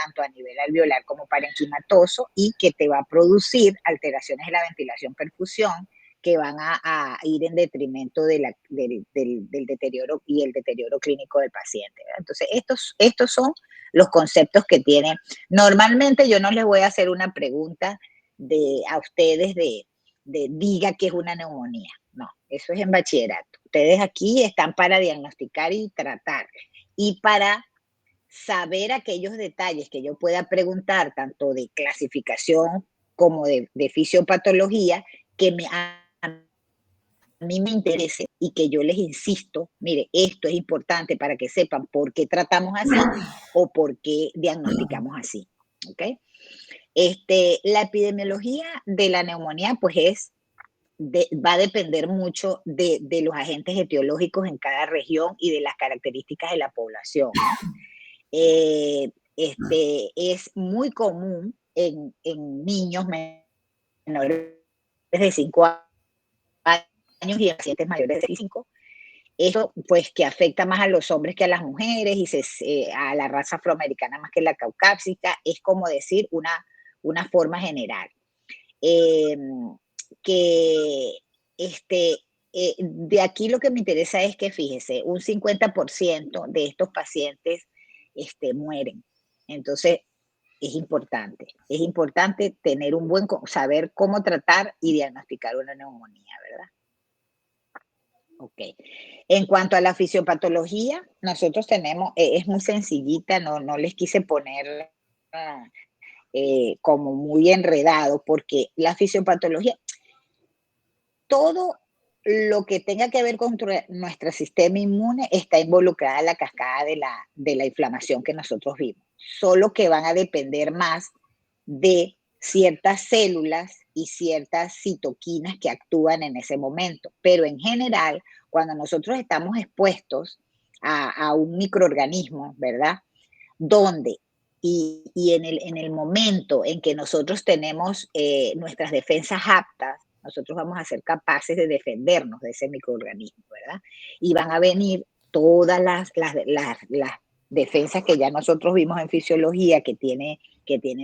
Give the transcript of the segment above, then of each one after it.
tanto a nivel alveolar como parenquimatoso y que te va a producir alteraciones de la ventilación perfusión que van a ir en detrimento del deterioro y el deterioro clínico del paciente, ¿verdad? Entonces, estos son los conceptos que tienen. Normalmente yo no les voy a hacer una pregunta a ustedes de diga que es una neumonía. No, eso es en bachillerato. Ustedes aquí están para diagnosticar y tratar y para saber aquellos detalles que yo pueda preguntar, tanto de clasificación como de fisiopatología, que a mí me interese y que yo les insisto, mire, esto es importante para que sepan por qué tratamos así o por qué diagnosticamos así. ¿Ok? La epidemiología de la neumonía, pues va a depender mucho de los agentes etiológicos en cada región y de las características de la población, ¿no? Es muy común en niños menores de 5 años y en pacientes mayores de 65. Eso, pues, que afecta más a los hombres que a las mujeres y a la raza afroamericana más que la caucásica, es como decir una forma general. Eh, que de aquí lo que me interesa es que, fíjese, un 50% de estos pacientes mueren. Entonces, es importante tener saber cómo tratar y diagnosticar una neumonía, ¿verdad? Ok. En cuanto a la fisiopatología, nosotros tenemos, es muy sencillita, no les quise poner ah, como muy enredado, porque la fisiopatología, todo lo que tenga que ver con nuestro sistema inmune está involucrada en la cascada de la inflamación que nosotros vimos, solo que van a depender más de ciertas células y ciertas citoquinas que actúan en ese momento. Pero en general, cuando nosotros estamos expuestos a un microorganismo, ¿verdad? Donde y en el momento en que nosotros tenemos nuestras defensas aptas, nosotros vamos a ser capaces de defendernos de ese microorganismo, ¿verdad? Y van a venir todas las defensas que ya nosotros vimos en fisiología que tienen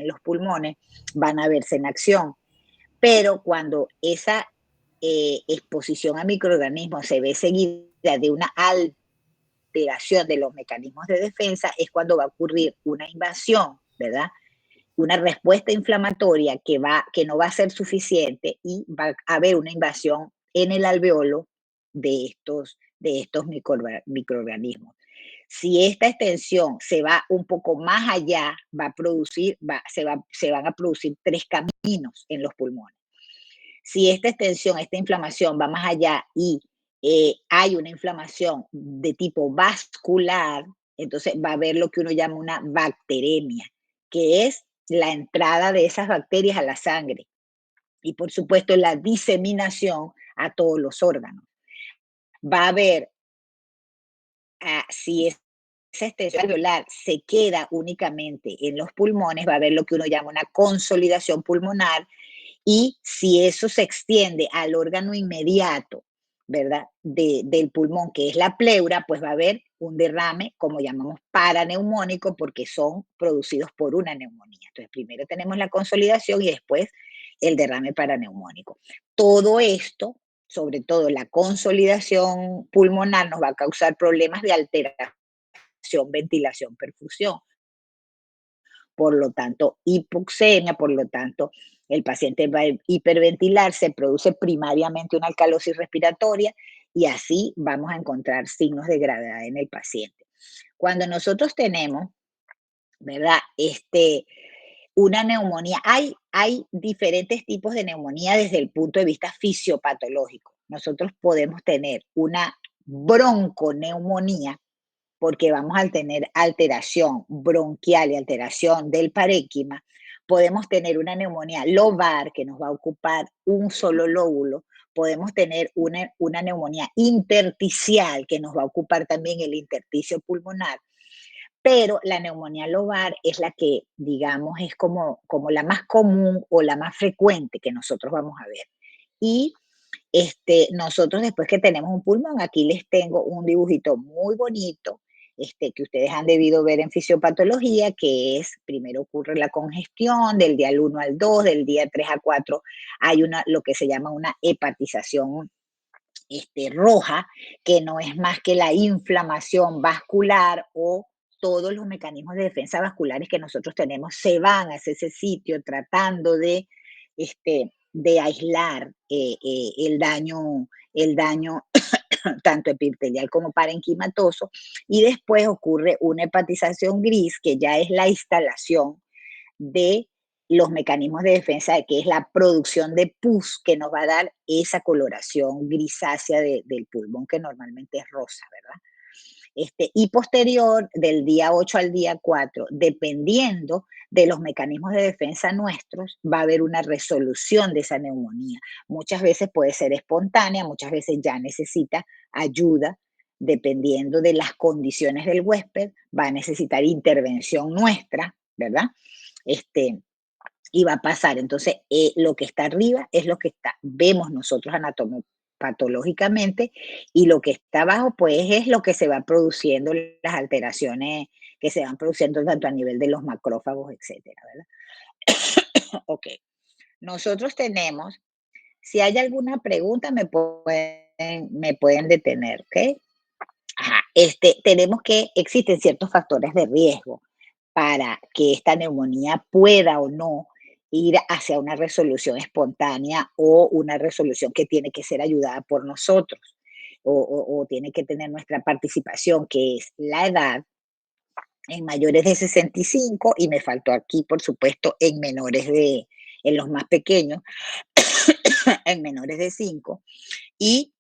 los pulmones, van a verse en acción. Pero cuando esa exposición a microorganismos se ve seguida de una alteración de los mecanismos de defensa, es cuando va a ocurrir una invasión, ¿verdad? Una respuesta inflamatoria que no va a ser suficiente y va a haber una invasión en el alveolo de estos microorganismos. Si esta extensión se va un poco más allá, se van a producir tres caminos en los pulmones. Si esta extensión, esta inflamación va más allá y hay una inflamación de tipo vascular, entonces va a haber lo que uno llama una bacteremia, que es la entrada de esas bacterias a la sangre y por supuesto la diseminación a todos los órganos. Va a haber, si esa extensión alveolar se queda únicamente en los pulmones, va a haber lo que uno llama una consolidación pulmonar. Y si eso se extiende al órgano inmediato, ¿verdad? Del pulmón, que es la pleura, pues va a haber un derrame, como llamamos paraneumónico, porque son producidos por una neumonía. Entonces, primero tenemos la consolidación y después el derrame paraneumónico. Todo esto, sobre todo la consolidación pulmonar, nos va a causar problemas de alteración, ventilación, perfusión. Por lo tanto, hipoxemia, por lo tanto, el paciente va a hiperventilar, se produce primariamente una alcalosis respiratoria y así vamos a encontrar signos de gravedad en el paciente. Cuando nosotros tenemos, ¿verdad? Una neumonía, hay diferentes tipos de neumonía desde el punto de vista fisiopatológico. Nosotros podemos tener una bronconeumonía, porque vamos a tener alteración bronquial y alteración del parénquima. Podemos tener una neumonía lobar que nos va a ocupar un solo lóbulo. Podemos tener una neumonía intersticial que nos va a ocupar también el intersticio pulmonar. Pero la neumonía lobar es la que, digamos, es como la más común o la más frecuente que nosotros vamos a ver. Y nosotros después que tenemos un pulmón, aquí les tengo un dibujito muy bonito que ustedes han debido ver en fisiopatología, que es, primero ocurre la congestión, del día 1 al 2, del día 3 a 4 hay lo que se llama una hepatización roja, que no es más que la inflamación vascular o todos los mecanismos de defensa vasculares que nosotros tenemos se van hacia ese sitio tratando de aislar el daño tanto epitelial como parenquimatoso, y después ocurre una hepatización gris, que ya es la instalación de los mecanismos de defensa, que es la producción de pus, que nos va a dar esa coloración grisácea del pulmón, que normalmente es rosa, ¿verdad? Y posterior, del día 8 al día 4, dependiendo de los mecanismos de defensa nuestros, va a haber una resolución de esa neumonía. Muchas veces puede ser espontánea, muchas veces ya necesita ayuda, dependiendo de las condiciones del huésped, va a necesitar intervención nuestra, ¿verdad? Este, y va a pasar. Entonces, lo que está arriba es lo que vemos nosotros anatomopatológicamente, y lo que está abajo, pues, es lo que se va produciendo, las alteraciones que se van produciendo tanto a nivel de los macrófagos, etcétera, ¿verdad? Ok, nosotros tenemos, si hay alguna pregunta, me pueden detener, ¿ok? Ajá, tenemos que existen ciertos factores de riesgo para que esta neumonía pueda o no ir hacia una resolución espontánea o una resolución que tiene que ser ayudada por nosotros o tiene que tener nuestra participación, que es la edad en mayores de 65 y me faltó aquí, por supuesto, en los más pequeños, en menores de 5 y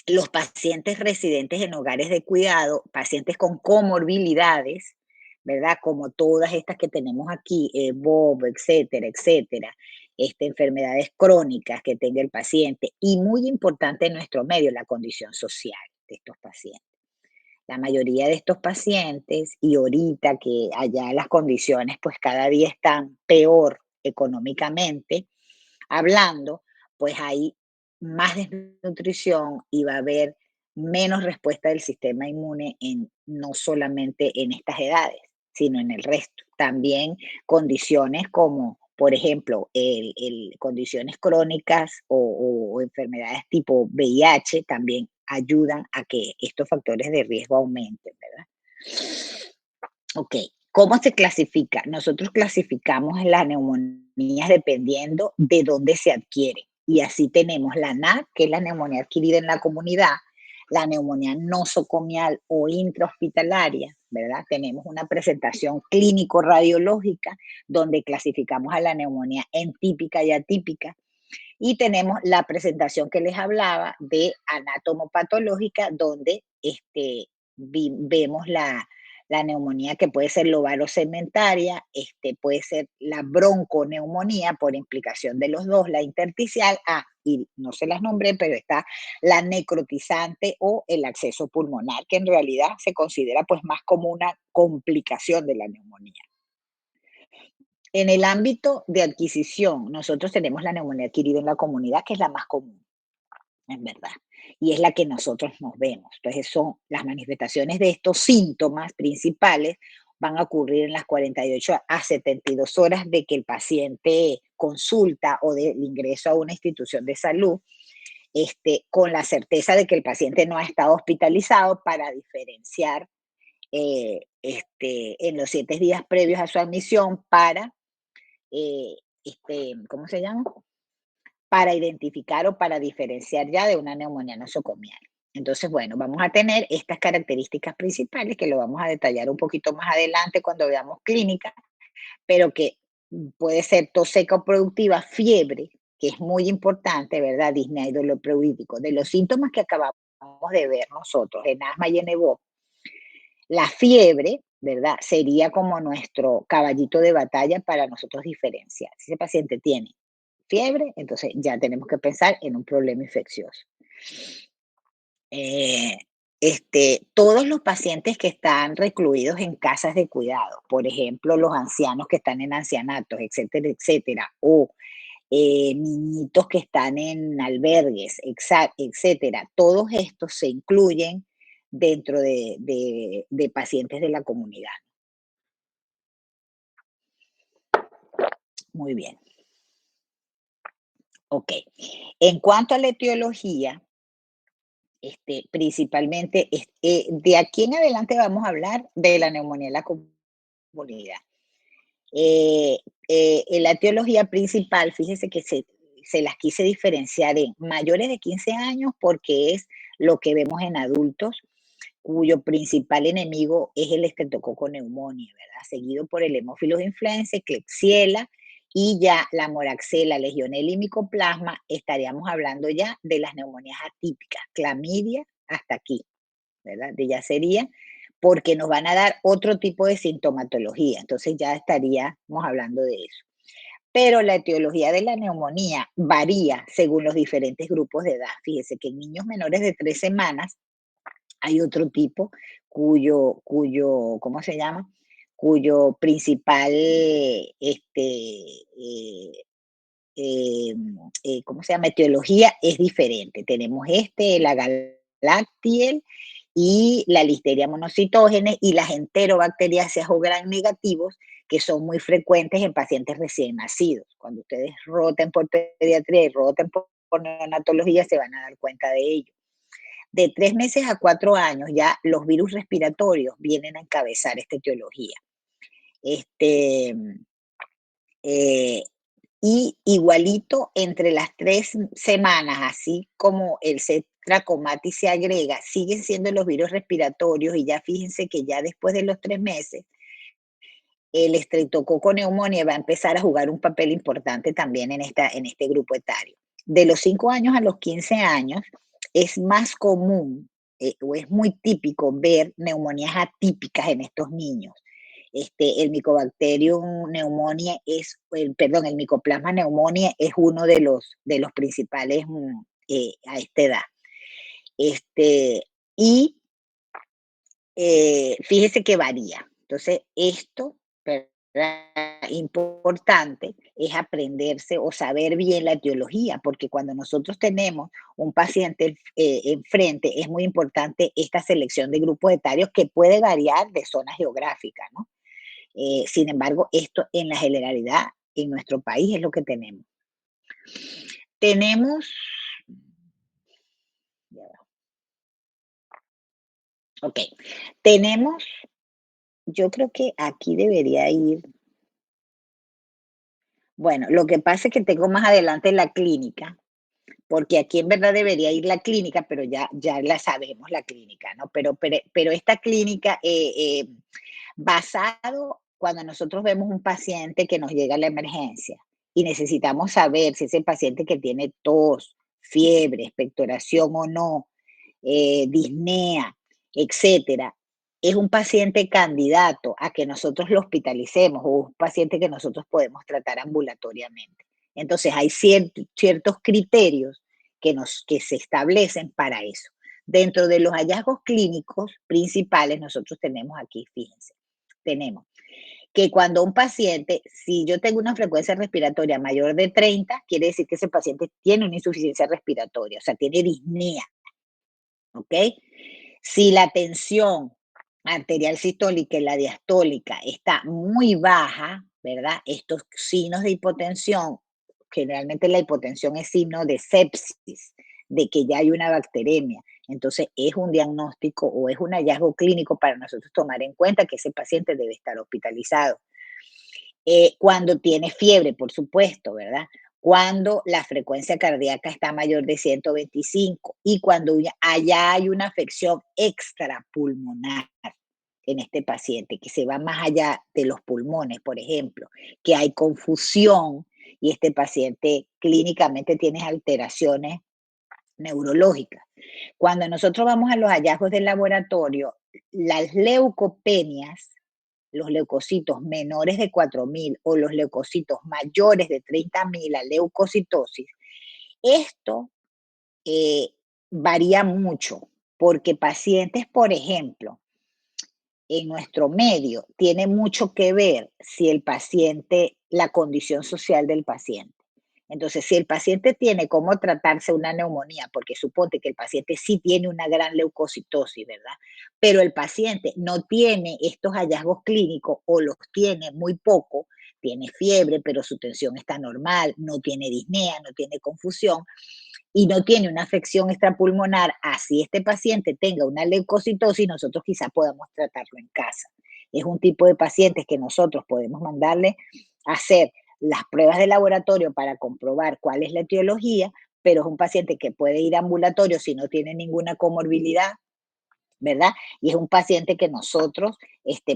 los pacientes residentes en hogares de cuidado, pacientes con comorbilidades, ¿verdad? Como todas estas que tenemos aquí, BOB, etcétera, etcétera, enfermedades crónicas que tenga el paciente y muy importante en nuestro medio, la condición social de estos pacientes. La mayoría de estos pacientes, y ahorita que allá las condiciones pues cada día están peor económicamente, hablando, pues hay más desnutrición y va a haber menos respuesta del sistema inmune no solamente en estas edades, sino en el resto. También condiciones como, por ejemplo, condiciones crónicas o enfermedades tipo VIH también ayudan a que estos factores de riesgo aumenten, ¿verdad? Ok, ¿cómo se clasifica? Nosotros clasificamos las neumonías dependiendo de dónde se adquiere. Y así tenemos la NAC, que es la neumonía adquirida en la comunidad, la neumonía nosocomial o intrahospitalaria, ¿verdad? Tenemos una presentación clínico-radiológica donde clasificamos a la neumonía en típica y atípica. Y tenemos la presentación que les hablaba de anatomopatológica, donde vemos la neumonía que puede ser lobarocementaria, puede ser la bronconeumonía por implicación de los dos, la intersticial, y no se las nombré, pero está la necrotizante o el acceso pulmonar, que en realidad se considera pues más como una complicación de la neumonía. En el ámbito de adquisición, nosotros tenemos la neumonía adquirida en la comunidad, que es la más común, en verdad, y es la que nosotros nos vemos. Entonces, son las manifestaciones de estos síntomas principales van a ocurrir en las 48 a 72 horas de que el paciente consulta o del ingreso a una institución de salud, con la certeza de que el paciente no ha estado hospitalizado para diferenciar en los 7 días previos a su admisión para ¿cómo se llama? Para identificar o para diferenciar ya de una neumonía nosocomial. Entonces, bueno, vamos a tener estas características principales que lo vamos a detallar un poquito más adelante cuando veamos clínica, pero que puede ser tos seca o productiva, fiebre, que es muy importante, ¿verdad? Disnea y dolor prurítico. De los síntomas que acabamos de ver nosotros en asma y en EBOC, la fiebre, ¿verdad? Sería como nuestro caballito de batalla para nosotros diferenciar. Si ese paciente tiene fiebre, entonces ya tenemos que pensar en un problema infeccioso. Eh, todos los pacientes que están recluidos en casas de cuidado, por ejemplo, los ancianos que están en ancianatos, etcétera, etcétera, o niñitos que están en albergues, etcétera, todos estos se incluyen dentro de pacientes de la comunidad. Muy bien. Ok. En cuanto a la etiología, principalmente, de aquí en adelante vamos a hablar de la neumonía en la comunidad. Eh, en la etiología principal, fíjese que se las quise diferenciar en mayores de 15 años porque es lo que vemos en adultos, cuyo principal enemigo es el estreptococo neumonía, ¿verdad? Seguido por el Haemophilus influenzae, Klebsiella y ya la Moraxella, Legionella y Mycoplasma, estaríamos hablando ya de las neumonías atípicas, clamidia hasta aquí, ¿verdad? De ya sería porque nos van a dar otro tipo de sintomatología, entonces ya estaríamos hablando de eso. Pero la etiología de la neumonía varía según los diferentes grupos de edad. Fíjese que en niños menores de 3 semanas hay otro tipo ¿cómo se llama? Cuyo principal, ¿cómo se llama? Etiología es diferente. Tenemos la Galactiel y la Listeria monocitógenes y las enterobacteriáceas o gram negativos, que son muy frecuentes en pacientes recién nacidos. Cuando ustedes roten por pediatría y roten por neonatología, se van a dar cuenta de ello. De 3 meses a 4 años ya los virus respiratorios vienen a encabezar esta etiología. Este, eh, y igualito entre las 3 semanas, así como el C. trachomatis se agrega, siguen siendo los virus respiratorios y ya fíjense que ya después de los 3 meses, el estreptococo neumonía va a empezar a jugar un papel importante también en este grupo etario. De los 5 años a los 15 años es más común o es muy típico ver neumonías atípicas en estos niños. El Mycobacterium pneumonia el Mycoplasma pneumonia es uno de los principales a esta edad. Y fíjese que varía. Entonces, esto, ¿verdad? Importante es aprenderse o saber bien la etiología, porque cuando nosotros tenemos un paciente enfrente, es muy importante esta selección de grupos etarios que puede variar de zona geográfica, ¿no? Sin embargo, esto en la generalidad en nuestro país es lo que tenemos. Tenemos, ya va, ok, tenemos, yo creo que aquí debería ir, bueno, lo que pasa es que tengo más adelante la clínica, porque aquí en verdad debería ir la clínica, pero ya la sabemos la clínica, ¿no? Pero esta clínica, basado cuando nosotros vemos un paciente que nos llega a la emergencia y necesitamos saber si ese paciente que tiene tos, fiebre, expectoración o no, disnea, etcétera, es un paciente candidato a que nosotros lo hospitalicemos o un paciente que nosotros podemos tratar ambulatoriamente. Entonces, hay ciertos criterios que se establecen para eso. Dentro de los hallazgos clínicos principales, nosotros tenemos aquí, fíjense, tenemos que cuando un paciente, si yo tengo una frecuencia respiratoria mayor de 30, quiere decir que ese paciente tiene una insuficiencia respiratoria, o sea, tiene disnea, ¿ok? Si la tensión arterial sistólica y la diastólica está muy baja, ¿verdad? Estos signos de hipotensión, generalmente la hipotensión es signo de sepsis, de que ya hay una bacteremia. Entonces es un diagnóstico o es un hallazgo clínico para nosotros tomar en cuenta que ese paciente debe estar hospitalizado. Cuando tiene fiebre, por supuesto, ¿verdad? Cuando la frecuencia cardíaca está mayor de 125 y cuando allá hay una afección extrapulmonar en este paciente, que se va más allá de los pulmones, por ejemplo, que hay confusión y este paciente clínicamente tiene alteraciones neurológicas. Cuando nosotros vamos a los hallazgos del laboratorio, las leucopenias, los leucocitos menores de 4.000 o los leucocitos mayores de 30.000, la leucocitosis, esto eh, varía mucho porque pacientes, por ejemplo, en nuestro medio, tiene mucho que ver si el paciente, la condición social del paciente. Entonces, si el paciente tiene cómo tratarse una neumonía, porque suponte que el paciente sí tiene una gran leucocitosis, ¿verdad? Pero el paciente no tiene estos hallazgos clínicos o los tiene muy poco, tiene fiebre, pero su tensión está normal, no tiene disnea, no tiene confusión y no tiene una afección extrapulmonar, así este paciente tenga una leucocitosis, nosotros quizá podamos tratarlo en casa. Es un tipo de pacientes que nosotros podemos mandarle a hacer las pruebas de laboratorio para comprobar cuál es la etiología, pero es un paciente que puede ir a ambulatorio si no tiene ninguna comorbilidad, ¿verdad? Y es un paciente que nosotros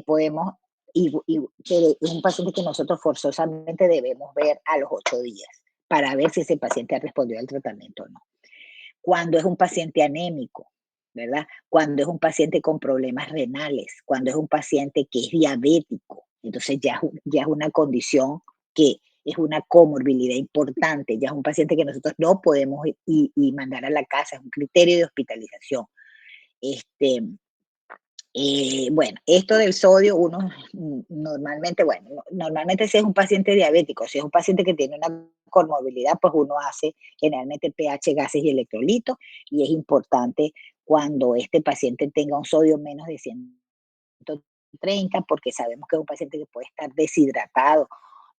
podemos, pero es un paciente que nosotros forzosamente debemos ver a los 8 días para ver si ese paciente ha respondido al tratamiento o no. Cuando es un paciente anémico, ¿verdad? Cuando es un paciente con problemas renales, cuando es un paciente que es diabético, entonces ya es una condición que es una comorbilidad importante, ya es un paciente que nosotros no podemos y mandar a la casa, es un criterio de hospitalización. Este, bueno, esto del sodio, uno normalmente, bueno, normalmente si es un paciente diabético, si es un paciente que tiene una comorbilidad, pues uno hace generalmente pH, gases y electrolitos, y es importante cuando este paciente tenga un sodio menos de 130, porque sabemos que es un paciente que puede estar deshidratado.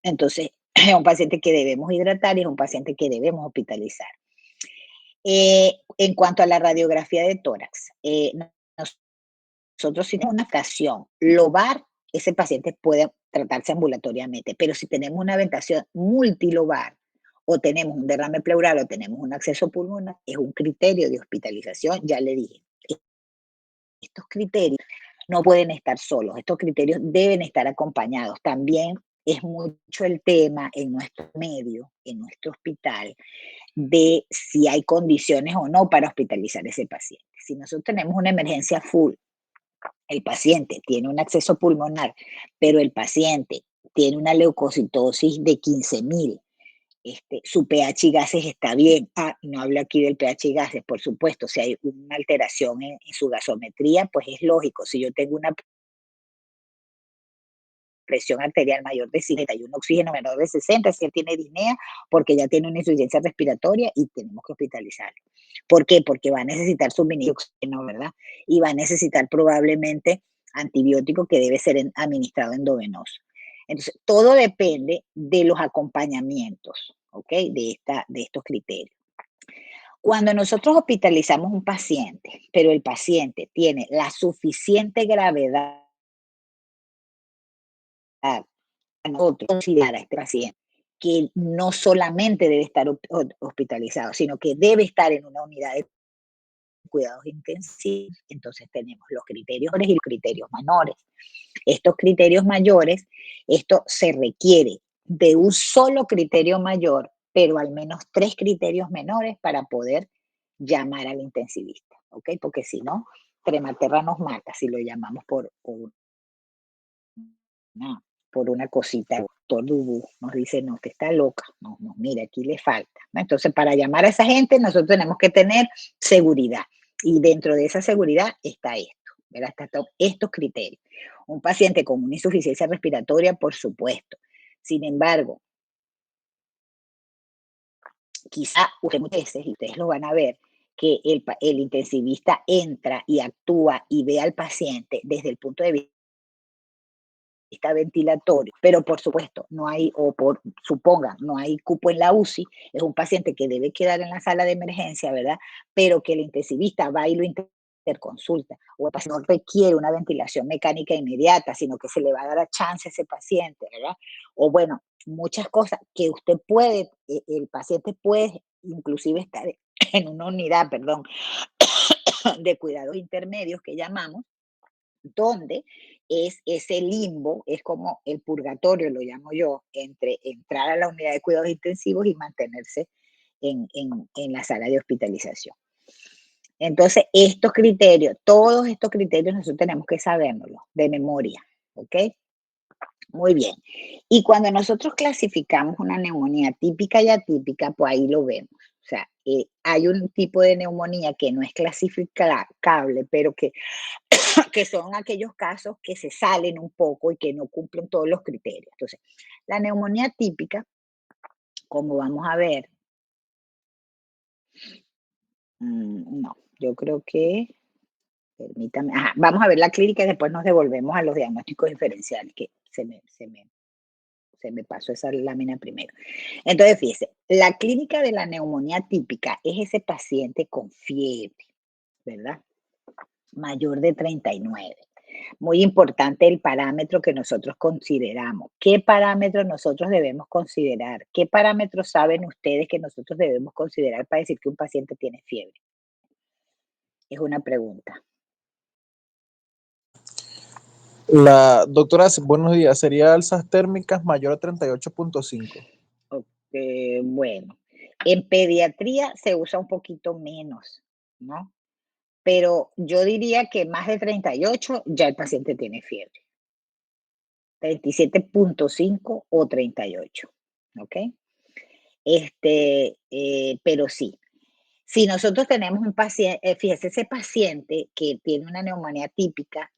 Entonces, es un paciente que debemos hidratar y es un paciente que debemos hospitalizar. En cuanto a la radiografía de tórax, nosotros si tenemos una afectación lobar, ese paciente puede tratarse ambulatoriamente, pero si tenemos una aventación multilobar o tenemos un derrame pleural o tenemos un acceso pulmonar, es un criterio de hospitalización, ya le dije. Estos criterios no pueden estar solos, estos criterios deben estar acompañados. También es mucho el tema en nuestro medio, en nuestro hospital, de si hay condiciones o no para hospitalizar a ese paciente. Si nosotros tenemos una emergencia full, el paciente tiene un acceso pulmonar, pero el paciente tiene una leucocitosis de 15.000, su pH y gases está bien. No hablo aquí del pH y gases, por supuesto, si hay una alteración en su gasometría, pues es lógico. Si yo tengo una presión arterial mayor de 50 y un oxígeno menor de 60, si él tiene disnea, porque ya tiene una insuficiencia respiratoria y tenemos que hospitalizarlo. ¿Por qué? Porque va a necesitar suministro de oxígeno, ¿verdad? Y va a necesitar probablemente antibiótico que debe ser administrado endovenoso. Entonces, todo depende de los acompañamientos, ¿ok? De estos criterios. Cuando nosotros hospitalizamos un paciente, pero el paciente tiene la suficiente gravedad a nosotros considerar a este paciente que no solamente debe estar hospitalizado, sino que debe estar en una unidad de cuidados intensivos, entonces tenemos los criterios mayores y los criterios menores. Estos criterios mayores, esto se requiere de un solo criterio mayor, pero al menos 3 criterios menores para poder llamar al intensivista, ¿ok? Porque si no, Trematerra nos mata si lo llamamos una, por una cosita. El doctor Dubú nos dice, no, usted está loca, no, no, mire, aquí le falta, ¿no? Entonces, para llamar a esa gente, nosotros tenemos que tener seguridad. Y dentro de esa seguridad está esto, ¿verdad? Están estos criterios. Un paciente con una insuficiencia respiratoria, por supuesto. Sin embargo, quizá usted muchas veces, y ustedes lo van a ver, que el intensivista entra y actúa y ve al paciente desde el punto de vista ventilatorio, pero por supuesto, no hay, o por, supongan, no hay cupo en la UCI, es un paciente que debe quedar en la sala de emergencia, ¿verdad? Pero que el intensivista va y lo interconsulta, o el paciente no requiere una ventilación mecánica inmediata, sino que se le va a dar a chance a ese paciente, ¿verdad? O bueno, muchas cosas que usted puede, el paciente puede inclusive estar en una unidad, perdón, de cuidados intermedios que llamamos, donde es ese limbo, es como el purgatorio, lo llamo yo, entre entrar a la unidad de cuidados intensivos y mantenerse en la sala de hospitalización. Entonces, estos criterios, todos estos criterios nosotros tenemos que sabérnoslos de memoria, ¿ok? Muy bien. Y cuando nosotros clasificamos una neumonía típica y atípica, pues ahí lo vemos. O sea, hay un tipo de neumonía que no es clasificable, pero que son aquellos casos que se salen un poco y que no cumplen todos los criterios. Entonces, la neumonía típica como vamos a ver, no, yo creo que, permítame, ajá, vamos a ver la clínica y después nos devolvemos a los diagnósticos diferenciales, que se me pasó esa lámina primero. Entonces, fíjese, la clínica de la neumonía típica es ese paciente con fiebre, ¿verdad? Mayor de 39. Muy importante el parámetro que nosotros consideramos. ¿Qué parámetros nosotros debemos considerar? ¿Qué parámetros saben ustedes que nosotros debemos considerar para decir que un paciente tiene fiebre? Es una pregunta. La doctora, buenos días. Sería alzas térmicas mayor a 38.5. Ok, bueno, en pediatría se usa un poquito menos, ¿no? Pero yo diría que más de 38 ya el paciente tiene fiebre. 37.5 o 38, ¿ok? Pero sí, si nosotros tenemos un paciente, fíjese, ese paciente que tiene una neumonía típica,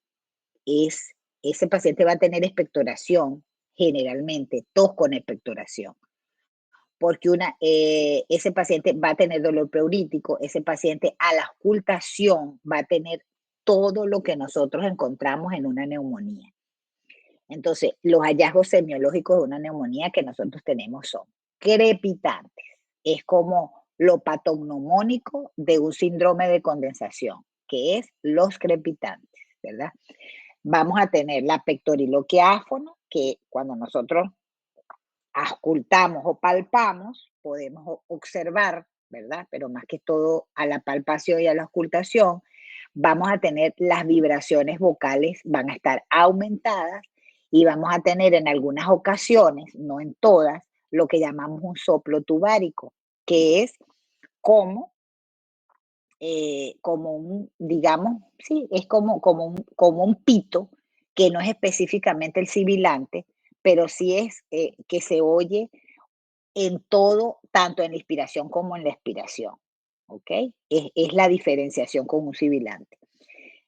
ese paciente va a tener expectoración, generalmente, tos con expectoración, porque ese paciente va a tener dolor pleurítico, ese paciente a la ocultación va a tener todo lo que nosotros encontramos en una neumonía. Entonces, los hallazgos semiológicos de una neumonía que nosotros tenemos son crepitantes. Es como lo patognomónico de un síndrome de condensación, que es los crepitantes, ¿verdad? Vamos a tener la pectoriloquia áfono, que cuando nosotros auscultamos o palpamos, podemos observar, ¿verdad? Pero más que todo a la palpación y a la auscultación, vamos a tener las vibraciones vocales, van a estar aumentadas y vamos a tener en algunas ocasiones, no en todas, lo que llamamos un soplo tubárico, que es como, como un, digamos, sí, es como un pito, que no es específicamente el sibilante, pero sí es que se oye en todo, tanto en la inspiración como en la expiración, ¿ok? Es la diferenciación con un sibilante.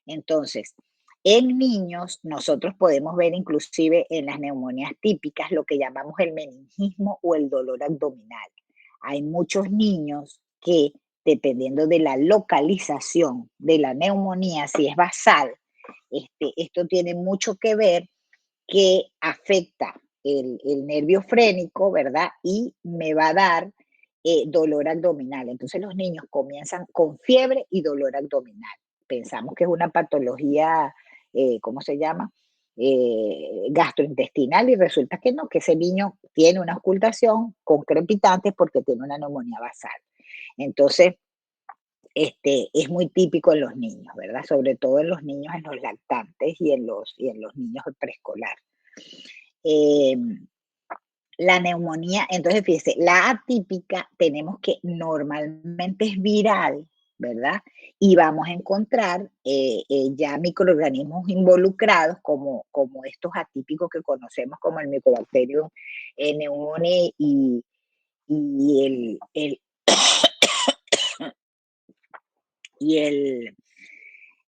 Entonces, en niños nosotros podemos ver inclusive en las neumonías típicas lo que llamamos el meningismo o el dolor abdominal. Hay muchos niños que, dependiendo de la localización de la neumonía, si es basal, esto tiene mucho que ver que afecta el nervio frénico, ¿verdad? Y me va a dar dolor abdominal. Entonces los niños comienzan con fiebre y dolor abdominal. Pensamos que es una patología, ¿cómo se llama? Gastrointestinal y resulta que no, que ese niño tiene una ocultación con crepitantes porque tiene una neumonía basal. Entonces, es muy típico en los niños, ¿verdad? Sobre todo en los niños, en los lactantes y en los niños preescolar. Em, la neumonía, entonces fíjese, la atípica tenemos que normalmente es viral, ¿verdad? Y vamos a encontrar ya microorganismos involucrados como estos atípicos que conocemos como el Mycobacterium pneumoniae y y el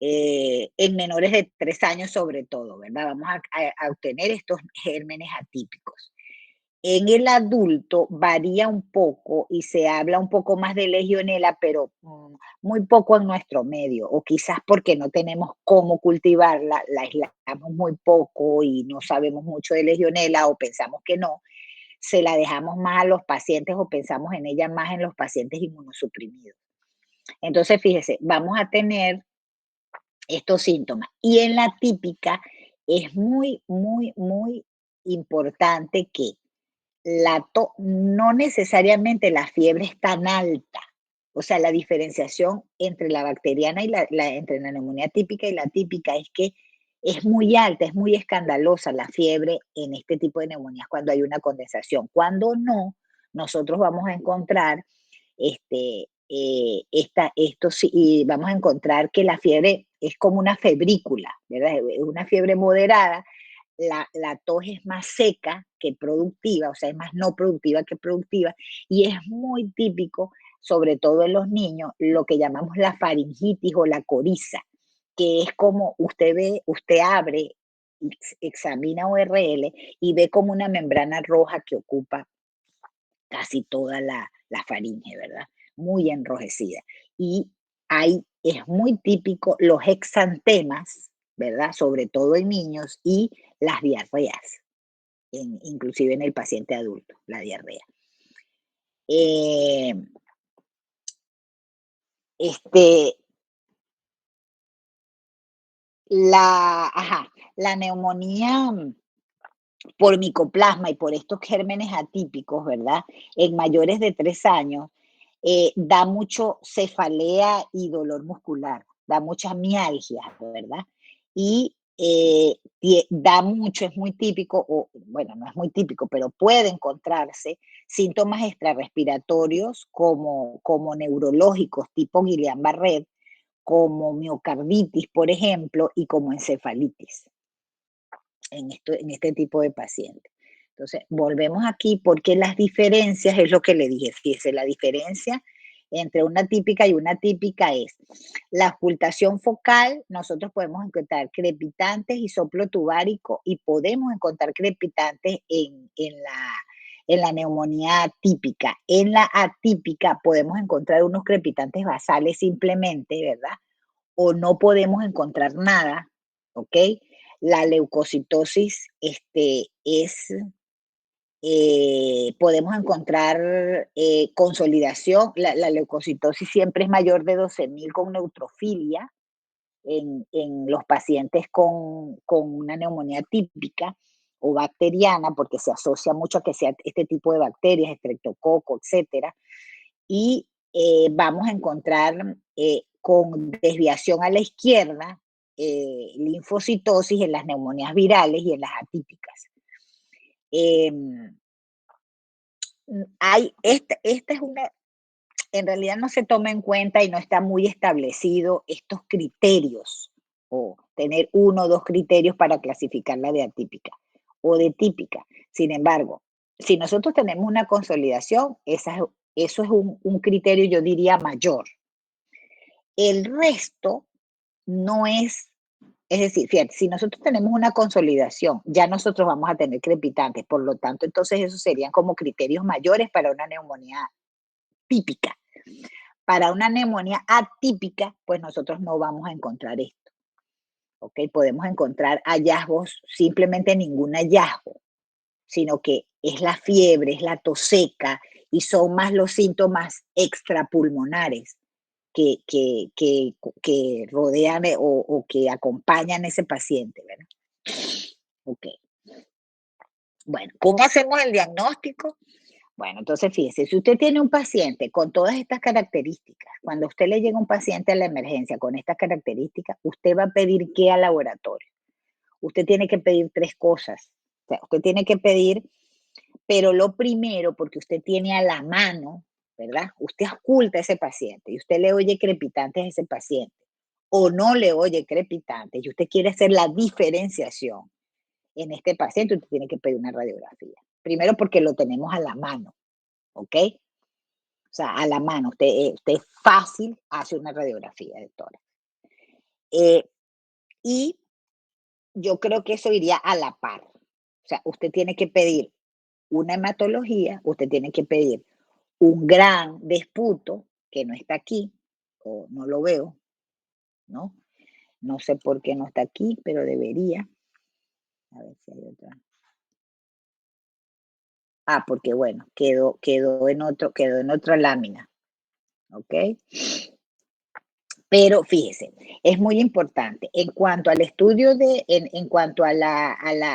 en menores de 3 años sobre todo, ¿verdad? Vamos a obtener estos gérmenes atípicos. En el adulto varía un poco y se habla un poco más de legionela, pero muy poco en nuestro medio, o quizás porque no tenemos cómo cultivarla, la aislamos muy poco y no sabemos mucho de legionela o pensamos que no, se la dejamos más a los pacientes o pensamos en ella más en los pacientes inmunosuprimidos. Entonces, fíjese, vamos a tener estos síntomas. Y en la típica es muy, muy, muy importante que no necesariamente la fiebre es tan alta. O sea, la diferenciación entre la bacteriana y entre la neumonía típica y la típica es que es muy alta, es muy escandalosa la fiebre en este tipo de neumonías cuando hay una condensación. Cuando no, nosotros vamos a encontrar esto sí, y vamos a encontrar que la fiebre es como una febrícula, ¿verdad? Es una fiebre moderada, la tos es más seca que productiva, o sea, es más no productiva que productiva, y es muy típico, sobre todo en los niños, lo que llamamos la faringitis o la coriza, que es como usted abre, examina ORL y ve como una membrana roja que ocupa casi toda la faringe, ¿verdad? Muy enrojecida. Y es muy típico los exantemas, ¿verdad? Sobre todo en niños y las diarreas, inclusive en el paciente adulto, la diarrea. Eh, este, la neumonía por micoplasma y por estos gérmenes atípicos, ¿verdad? En mayores de 3 años, da mucho cefalea y dolor muscular, da muchas mialgias, ¿verdad? Y da mucho, es muy típico, o bueno, no es muy típico, pero puede encontrarse síntomas extrarrespiratorios como neurológicos tipo Guillain-Barré, como miocarditis, por ejemplo, y como encefalitis en este tipo de pacientes. Entonces, volvemos aquí porque las diferencias es lo que le dije. Fíjese, la diferencia entre una típica y una típica es la ocultación focal. Nosotros podemos encontrar crepitantes y soplo tubárico y podemos encontrar crepitantes en la neumonía típica. En la atípica podemos encontrar unos crepitantes basales simplemente, ¿verdad? O no podemos encontrar nada, ¿ok? La leucocitosis podemos encontrar consolidación, la leucocitosis siempre es mayor de 12.000 con neutrofilia en los pacientes con una neumonía típica o bacteriana, porque se asocia mucho a que sea este tipo de bacterias, estreptococo, etcétera, y vamos a encontrar con desviación a la izquierda linfocitosis en las neumonías virales y en las atípicas. Em, esta es una, en realidad no se toma en cuenta y no está muy establecido estos criterios o tener uno o dos criterios para clasificarla de atípica o de típica. Sin embargo, si nosotros tenemos una consolidación, eso es un criterio, yo diría, mayor. El resto no es decir, fíjate, si nosotros tenemos una consolidación, ya nosotros vamos a tener crepitantes, por lo tanto, entonces esos serían como criterios mayores para una neumonía típica. Para una neumonía atípica, pues nosotros no vamos a encontrar esto, ¿ok? Podemos encontrar hallazgos, simplemente ningún hallazgo, sino que es la fiebre, es la tos seca y son más los síntomas extrapulmonares que rodean o que acompañan a ese paciente, ¿verdad? Ok. Bueno, ¿cómo hacemos el diagnóstico? Bueno, entonces fíjese, si usted tiene un paciente con todas estas características, cuando a usted le llega un paciente a la emergencia con estas características, usted va a pedir qué al laboratorio. Usted tiene que pedir tres cosas. O sea, usted tiene que pedir, pero lo primero, porque usted tiene a la mano, ¿verdad? Usted oculta a ese paciente y usted le oye crepitantes a ese paciente o no le oye crepitantes y usted quiere hacer la diferenciación en este paciente, usted tiene que pedir una radiografía. Primero porque lo tenemos a la mano, ¿ok? O sea, a la mano, usted fácil hace una radiografía de tórax. Y yo creo que eso iría a la par. O sea, usted tiene que pedir una hematología, usted tiene que pedir un gran desputo, que no está aquí, o no lo veo, ¿no? No sé por qué no está aquí, pero debería. A ver si hay otra. Ah, porque bueno, quedó en otra lámina, ¿ok? Pero fíjese, es muy importante. En cuanto al estudio en cuanto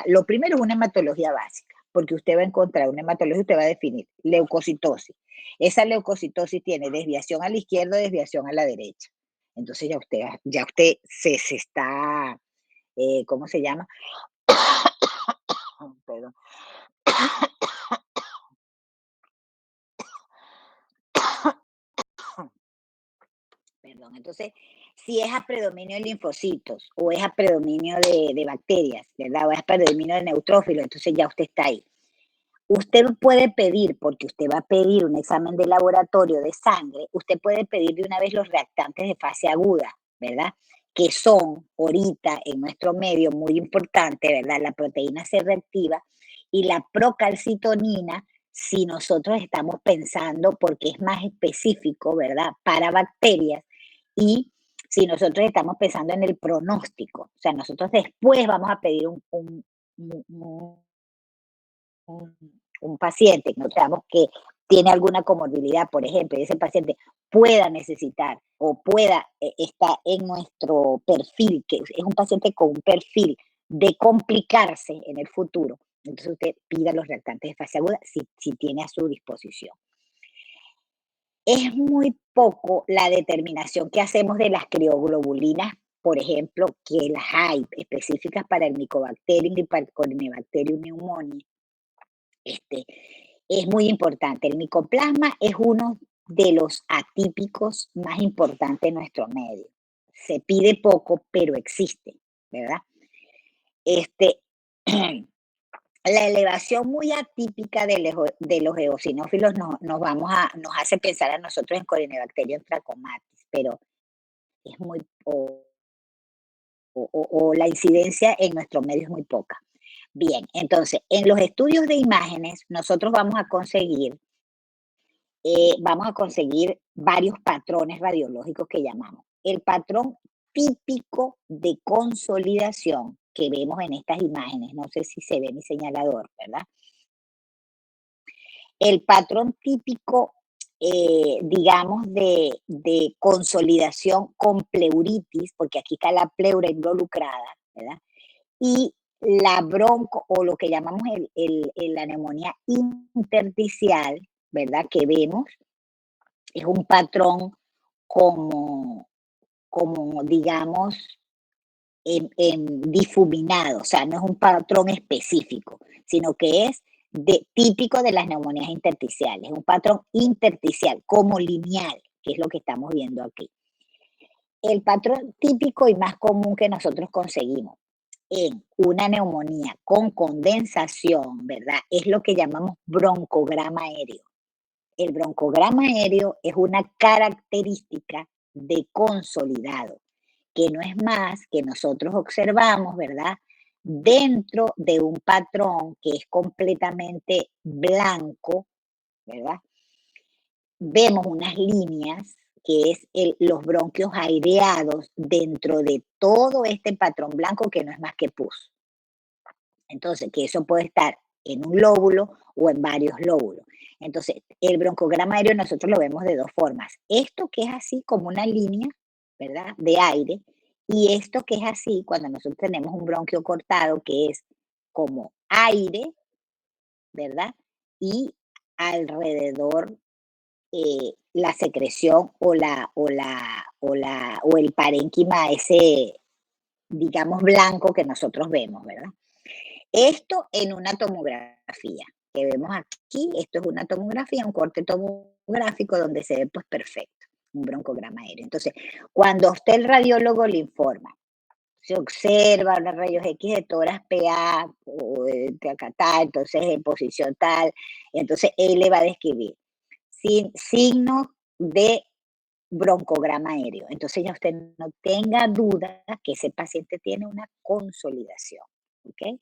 lo primero es una hematología básica, porque usted va a encontrar una hematología, usted va a definir leucocitosis. Esa leucocitosis tiene desviación a la izquierda, desviación a la derecha. Entonces ya usted se está, ¿cómo se llama? Perdón. Perdón. Entonces, si es a predominio de linfocitos o es a predominio de bacterias, ¿verdad? O es a predominio de neutrófilos, entonces ya usted está ahí. Usted puede pedir, porque usted va a pedir un examen de laboratorio de sangre, usted puede pedir de una vez los reactantes de fase aguda, ¿verdad? Que son ahorita en nuestro medio muy importante, ¿verdad? La proteína C reactiva y la procalcitonina si nosotros estamos pensando, porque es más específico, ¿verdad? Para bacterias y si nosotros estamos pensando en el pronóstico. O sea, nosotros después vamos a pedir un- un, un paciente, no sabemos que tiene alguna comorbilidad, por ejemplo, y ese paciente pueda necesitar o pueda estar en nuestro perfil, que es un paciente con un perfil de complicarse en el futuro, entonces usted pida los reactantes de fase aguda si tiene a su disposición. Es muy poco la determinación que hacemos de las crioglobulinas, por ejemplo, que las hay específicas para el Mycobacterium y para el Corynebacterium pneumoniae. Este, es muy importante. El micoplasma es uno de los atípicos más importantes en nuestro medio. Se pide poco, pero existe, ¿verdad? Este, la elevación muy atípica de los eosinófilos nos hace pensar a nosotros en Corynebacterium trachomatis, pero es muy o la incidencia en nuestro medio es muy poca. Bien, entonces, en los estudios de imágenes, nosotros vamos a conseguir varios patrones radiológicos que llamamos. El patrón típico de consolidación que vemos en estas imágenes, no sé si se ve mi señalador, ¿verdad? El patrón típico, digamos, de consolidación con pleuritis, porque aquí está la pleura involucrada, ¿verdad? Y la bronco, o lo que llamamos la neumonía intersticial, ¿verdad? Que vemos, es un patrón como digamos, difuminado, o sea, no es un patrón específico, sino que es típico de las neumonías intersticiales, es un patrón intersticial, como lineal, que es lo que estamos viendo aquí. El patrón típico y más común que nosotros conseguimos en una neumonía con condensación, ¿verdad? Es lo que llamamos broncograma aéreo. El broncograma aéreo es una característica de consolidado, que no es más que nosotros observamos, ¿verdad? Dentro de un patrón que es completamente blanco, ¿verdad? Vemos unas líneas que es los bronquios aireados dentro de todo este patrón blanco que no es más que pus. Entonces, que eso puede estar en un lóbulo o en varios lóbulos. Entonces, el broncograma aéreo nosotros lo vemos de dos formas. Esto que es así como una línea, ¿verdad? De aire, y esto que es así cuando nosotros tenemos un bronquio cortado, que es como aire, ¿verdad? Y alrededor la secreción o el parénquima ese, digamos, blanco que nosotros vemos, ¿verdad? Esto en una tomografía, que vemos aquí, esto es una tomografía, un corte tomográfico donde se ve pues perfecto, un broncograma aéreo. Entonces, cuando a usted el radiólogo le informa, se observa los rayos X de tórax PA o de acá tal, entonces en posición tal, entonces él le va a describir signos de broncograma aéreo. Entonces ya usted no tenga duda que ese paciente tiene una consolidación, ¿ok?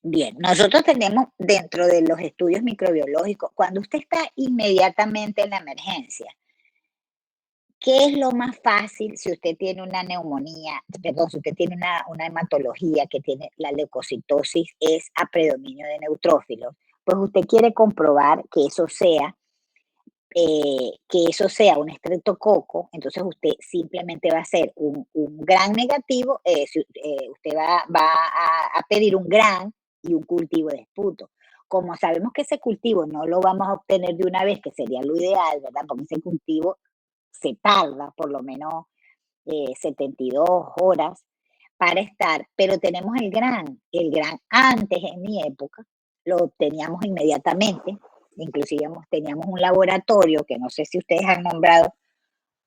Bien, nosotros tenemos dentro de los estudios microbiológicos, cuando usted está inmediatamente en la emergencia, ¿qué es lo más fácil si usted tiene una neumonía, perdón, si usted tiene una hematología que tiene la leucocitosis, es a predominio de neutrófilos? Pues usted quiere comprobar que eso sea un estreptococo, entonces usted simplemente va a hacer un gran negativo, usted va a pedir un gran y un cultivo de esputo. Como sabemos que ese cultivo no lo vamos a obtener de una vez, que sería lo ideal, ¿verdad? Porque ese cultivo se tarda por lo menos 72 horas para estar, pero tenemos el gran antes en mi época, lo obteníamos inmediatamente, inclusive teníamos un laboratorio que no sé si ustedes han nombrado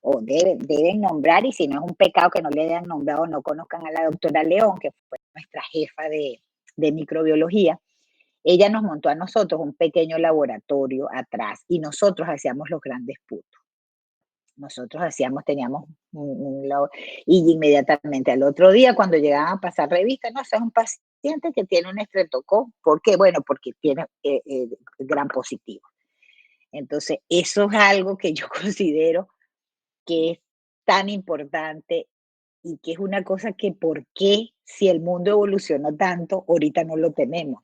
o deben nombrar, y si no es un pecado que no le hayan nombrado, no conozcan a la doctora León, que fue nuestra jefa de microbiología. Ella nos montó a nosotros un pequeño laboratorio atrás y nosotros hacíamos los grandes putos. Nosotros teníamos y inmediatamente al otro día, cuando llegaban a pasar revistas, no, ese es un paciente paciente que tiene un estreptococo. ¿Por qué? Bueno, porque tiene gran positivo. Entonces, eso es algo que yo considero que es tan importante y que es una cosa que por qué, si el mundo evolucionó tanto, ahorita no lo tenemos.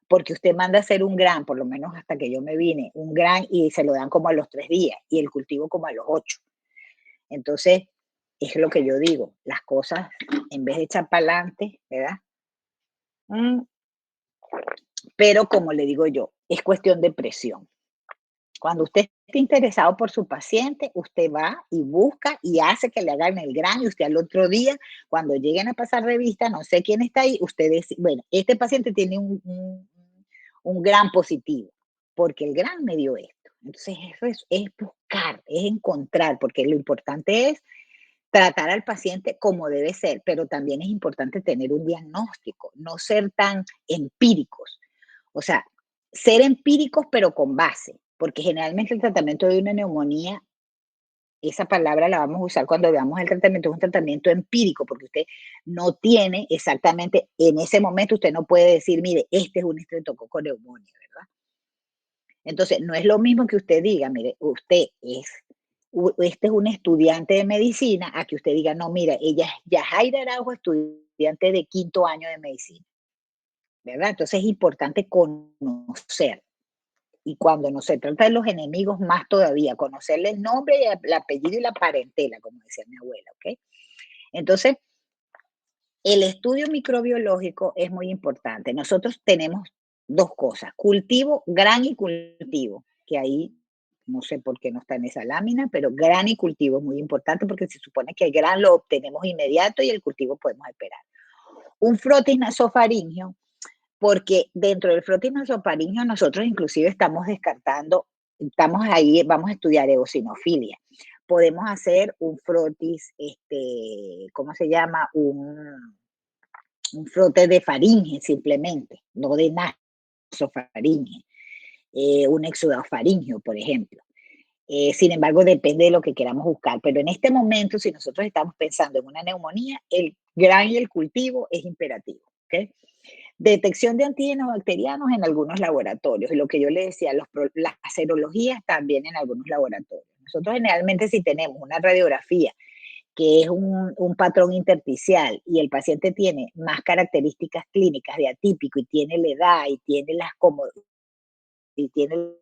Porque usted manda a hacer un gran, por lo menos hasta que yo me vine, un gran y se lo dan como a los 3 días y el cultivo como a los 8. Entonces, es lo que yo digo, las cosas, en vez de echar para adelante, ¿verdad? Mm, pero como le digo yo, es cuestión de presión. Cuando usted esté interesado por su paciente, usted va y busca y hace que le hagan el gran y usted al otro día, cuando lleguen a pasar revista, no sé quién está ahí, usted dice, bueno, este paciente tiene un gran positivo, porque el gran me dio esto. Entonces, eso es buscar, es encontrar, porque lo importante es tratar al paciente como debe ser, pero también es importante tener un diagnóstico, no ser tan empíricos. O sea, ser empíricos pero con base, porque generalmente el tratamiento de una neumonía, esa palabra la vamos a usar cuando veamos el tratamiento, es un tratamiento empírico, porque usted no tiene exactamente, en ese momento usted no puede decir, mire, este es un estreptococo neumonía, ¿verdad? Entonces, no es lo mismo que usted diga, mire, este es un estudiante de medicina, a que usted diga, no, mira, ella es Yajaira Araujo, estudiante de 5.º año de medicina, ¿verdad? Entonces es importante conocer. Y cuando no se trata de los enemigos, más todavía, conocerle el nombre, y el apellido y la parentela, como decía mi abuela, ¿ok? Entonces, el estudio microbiológico es muy importante. Nosotros tenemos dos cosas, cultivo, gran y cultivo, que ahí no sé por qué no está en esa lámina, pero gran y cultivo es muy importante porque se supone que el gran lo obtenemos inmediato y el cultivo podemos esperar. Un frotis nasofaringio, porque dentro del frotis nasofaringio nosotros inclusive estamos descartando, estamos ahí, vamos a estudiar eosinofilia. Podemos hacer un frotis, ¿cómo se llama? Un frote de faringe simplemente, no de nasofaringe, un exudafaringio, por ejemplo. Sin embargo, depende de lo que queramos buscar. Pero en este momento, si nosotros estamos pensando en una neumonía, el gran y el cultivo es imperativo. ¿Okay? Detección de antígenos bacterianos en algunos laboratorios. Y lo que yo le decía, las serologías también en algunos laboratorios. Nosotros generalmente si tenemos una radiografía que es un patrón intersticial y el paciente tiene más características clínicas de atípico y tiene la edad y tiene y tiene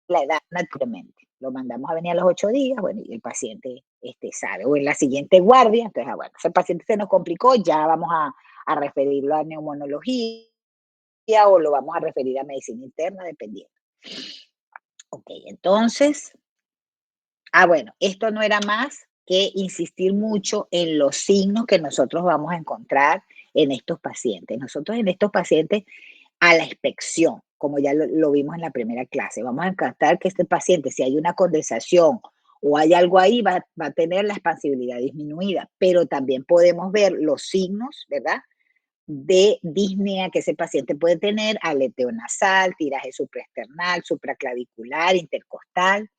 la edad naturalmente. Lo mandamos a venir a los 8 días, bueno, y el paciente sabe. O en la siguiente guardia, entonces, bueno, ese paciente se nos complicó, ya vamos a referirlo a neumonología o lo vamos a referir a medicina interna, dependiendo. Ok, entonces, bueno, esto no era más que insistir mucho en los signos que nosotros vamos a encontrar en estos pacientes. Nosotros en estos pacientes a la inspección, como ya lo vimos en la primera clase. Vamos a encantar que este paciente, si hay una condensación o hay algo ahí, va a tener la expansibilidad disminuida, pero también podemos ver los signos, ¿verdad? De disnea que ese paciente puede tener, aleteo nasal, tiraje supraesternal, supraclavicular, intercostal.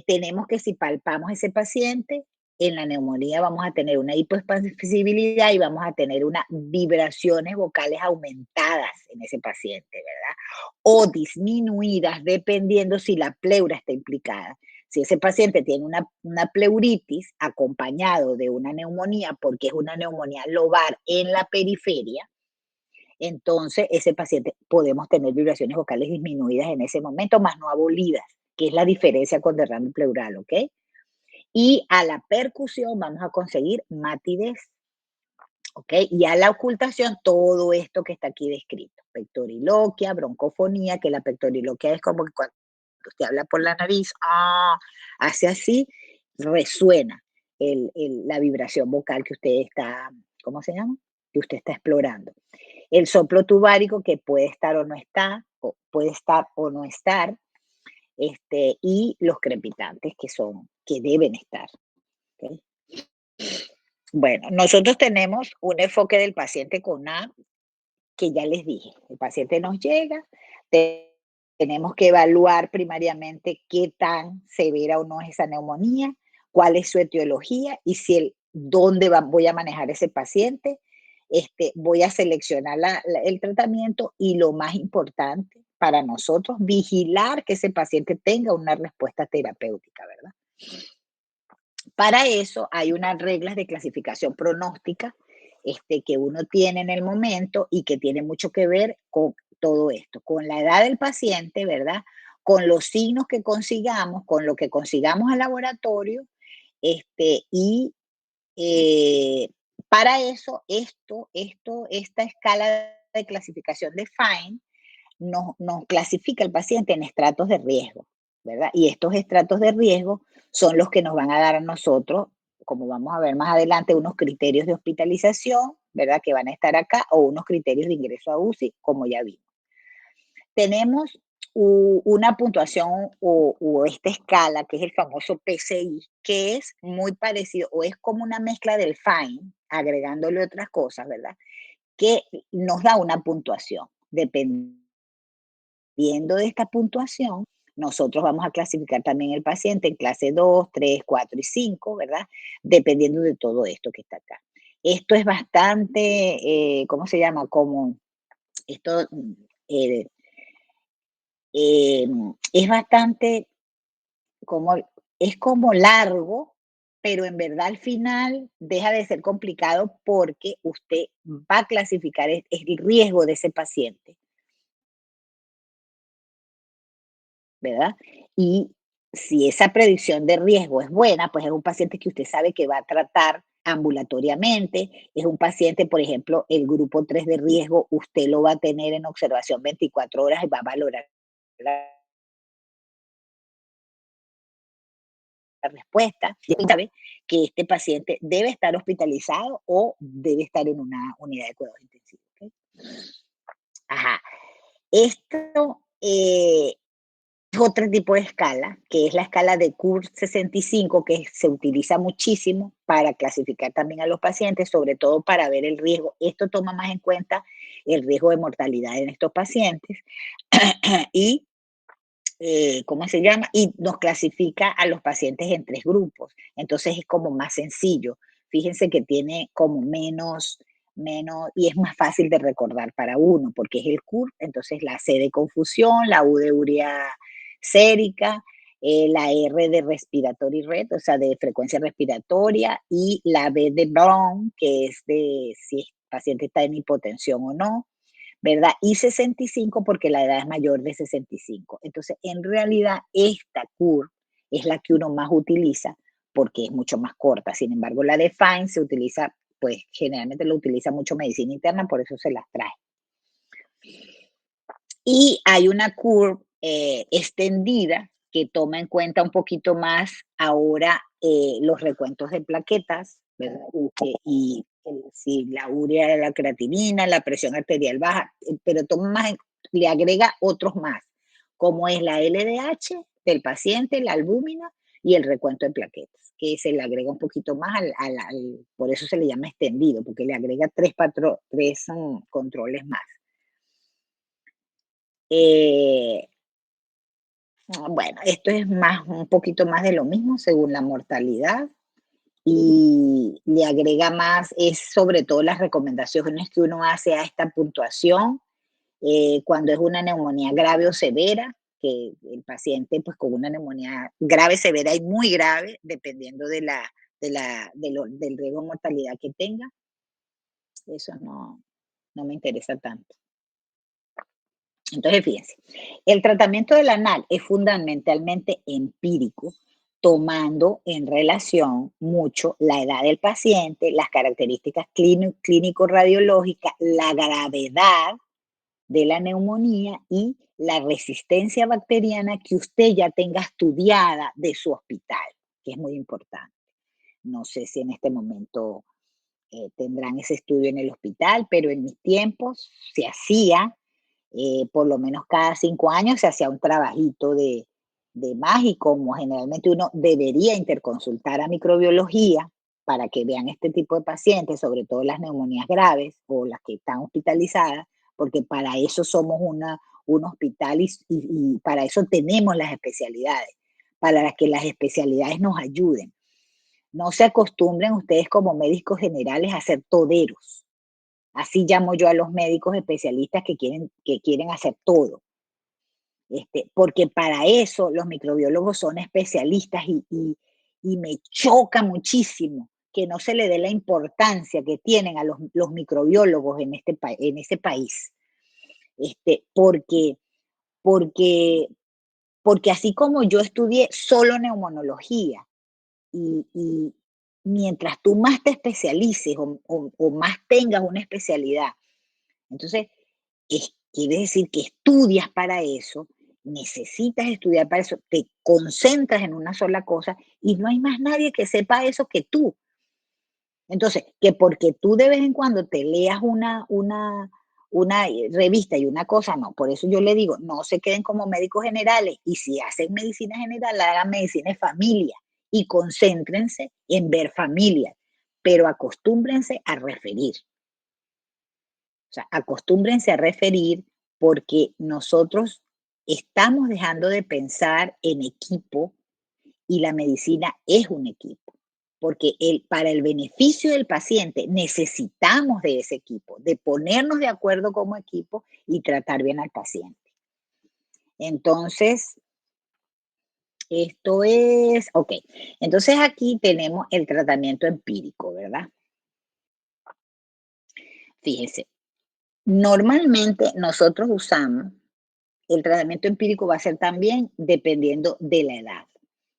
Tenemos que si palpamos ese paciente, en la neumonía vamos a tener una hipoexpansibilidad y vamos a tener unas vibraciones vocales aumentadas en ese paciente, ¿verdad? O disminuidas dependiendo si la pleura está implicada. Si ese paciente tiene una pleuritis acompañado de una neumonía, porque es una neumonía lobar en la periferia, entonces ese paciente podemos tener vibraciones vocales disminuidas en ese momento, más no abolidas, que es la diferencia con derrame pleural, ¿ok? Y a la percusión vamos a conseguir matidez, ¿ok? Y a la ocultación, todo esto que está aquí descrito. Pectoriloquia, broncofonía, que la pectoriloquia es como que cuando usted habla por la nariz, hace así, resuena la vibración vocal que usted está, ¿cómo se llama? Que usted está explorando. El soplo tubárico que puede estar o no estar, o puede estar o no estar, y los crepitantes que deben estar. ¿Okay? Bueno, nosotros tenemos un enfoque del paciente con A que ya les dije. El paciente nos llega, tenemos que evaluar primariamente qué tan severa o no es esa neumonía, cuál es su etiología y si dónde voy a manejar ese paciente, voy a seleccionar el tratamiento y lo más importante para nosotros, vigilar que ese paciente tenga una respuesta terapéutica, ¿verdad? Para eso hay unas reglas de clasificación pronóstica que uno tiene en el momento y que tiene mucho que ver con todo esto, con la edad del paciente, ¿verdad? Con los signos que consigamos, con lo que consigamos al laboratorio, y para eso, esta escala de clasificación de Fine nos clasifica el paciente en estratos de riesgo, ¿verdad? Y estos estratos de riesgo son los que nos van a dar a nosotros, como vamos a ver más adelante, unos criterios de hospitalización, ¿verdad? Que van a estar acá, o unos criterios de ingreso a UCI, como ya vimos. Tenemos una puntuación o esta escala, que es el famoso PCI, que es muy parecido, o es como una mezcla del FINE, agregándole otras cosas, ¿verdad? Que nos da una puntuación. Dependiendo de esta puntuación, nosotros vamos a clasificar también el paciente en clase 2, 3, 4 y 5, ¿verdad? Dependiendo de todo esto que está acá. Esto es bastante, ¿cómo se llama? Como esto eh, es bastante, como, es como largo, pero en verdad al final deja de ser complicado porque usted va a clasificar el riesgo de ese paciente, ¿verdad? Y si esa predicción de riesgo es buena, pues es un paciente que usted sabe que va a tratar ambulatoriamente, es un paciente, por ejemplo, el grupo 3 de riesgo, usted lo va a tener en observación 24 horas y va a valorar la respuesta. Y sabe que este paciente debe estar hospitalizado o debe estar en una unidad de cuidados intensivos. ¿Okay? Ajá. Esto es otro tipo de escala, que es la escala de CUR 65, que se utiliza muchísimo para clasificar también a los pacientes, sobre todo para ver el riesgo. Esto toma más en cuenta el riesgo de mortalidad en estos pacientes y ¿cómo se llama? Y nos clasifica a los pacientes en 3 grupos. Entonces es como más sencillo. Fíjense que tiene como menos, y es más fácil de recordar para uno, porque es el CUR, entonces la C de confusión, la U de urea sérica, la R de respiratory rate, o sea, de frecuencia respiratoria, y la B de Brown, que es de si el paciente está en hipotensión o no, ¿verdad? Y 65 porque la edad es mayor de 65. Entonces, en realidad, esta CUR es la que uno más utiliza porque es mucho más corta. Sin embargo, la de FINE se utiliza, pues generalmente lo utiliza mucho medicina interna, por eso se las trae. Y hay una curva extendida que toma en cuenta un poquito más ahora los recuentos de plaquetas, ¿verdad? Y si la urea, la creatinina, la presión arterial baja, pero toma más, le agrega otros más, como es la LDH del paciente, la albúmina y el recuento de plaquetas, que se le agrega un poquito más por eso se le llama extendido, porque le agrega tres controles más. Eh, bueno, esto es un poquito más de lo mismo según la mortalidad y le agrega más, es sobre todo las recomendaciones que uno hace a esta puntuación cuando es una neumonía grave o severa, que el paciente pues con una neumonía grave, severa y muy grave, dependiendo del riesgo de mortalidad que tenga, eso no me interesa tanto. Entonces, fíjense, el tratamiento de la NAC es fundamentalmente empírico, tomando en relación mucho la edad del paciente, las características clínico-radiológicas, la gravedad de la neumonía y la resistencia bacteriana que usted ya tenga estudiada de su hospital, que es muy importante. No sé si en este momento tendrán ese estudio en el hospital, pero en mis tiempos se hacía por lo menos cada 5 años se hacía un trabajito de más y como generalmente uno debería interconsultar a microbiología para que vean este tipo de pacientes, sobre todo las neumonías graves o las que están hospitalizadas, porque para eso somos un hospital y para eso tenemos las especialidades, para que las especialidades nos ayuden. No se acostumbren ustedes como médicos generales a ser toderos. Así llamo yo a los médicos especialistas que quieren hacer todo. Porque para eso los microbiólogos son especialistas y me choca muchísimo que no se le dé la importancia que tienen a los microbiólogos en ese país. Porque, porque, porque así como yo estudié solo neumonología y mientras tú más te especialices o más tengas una especialidad, entonces quiere decir que estudias para eso, necesitas estudiar para eso, te concentras en una sola cosa y no hay más nadie que sepa eso que tú. Entonces, que porque tú de vez en cuando te leas una revista y una cosa, no. Por eso yo le digo, no se queden como médicos generales y si hacen medicina general, hagan medicina de familia y concéntrense en ver familias, pero acostúmbrense a referir. O sea, acostúmbrense a referir porque nosotros estamos dejando de pensar en equipo y la medicina es un equipo. Porque para el beneficio del paciente necesitamos de ese equipo, de ponernos de acuerdo como equipo y tratar bien al paciente. Entonces, ok. Entonces aquí tenemos el tratamiento empírico, ¿verdad? Fíjense, normalmente nosotros usamos el tratamiento empírico va a ser también dependiendo de la edad,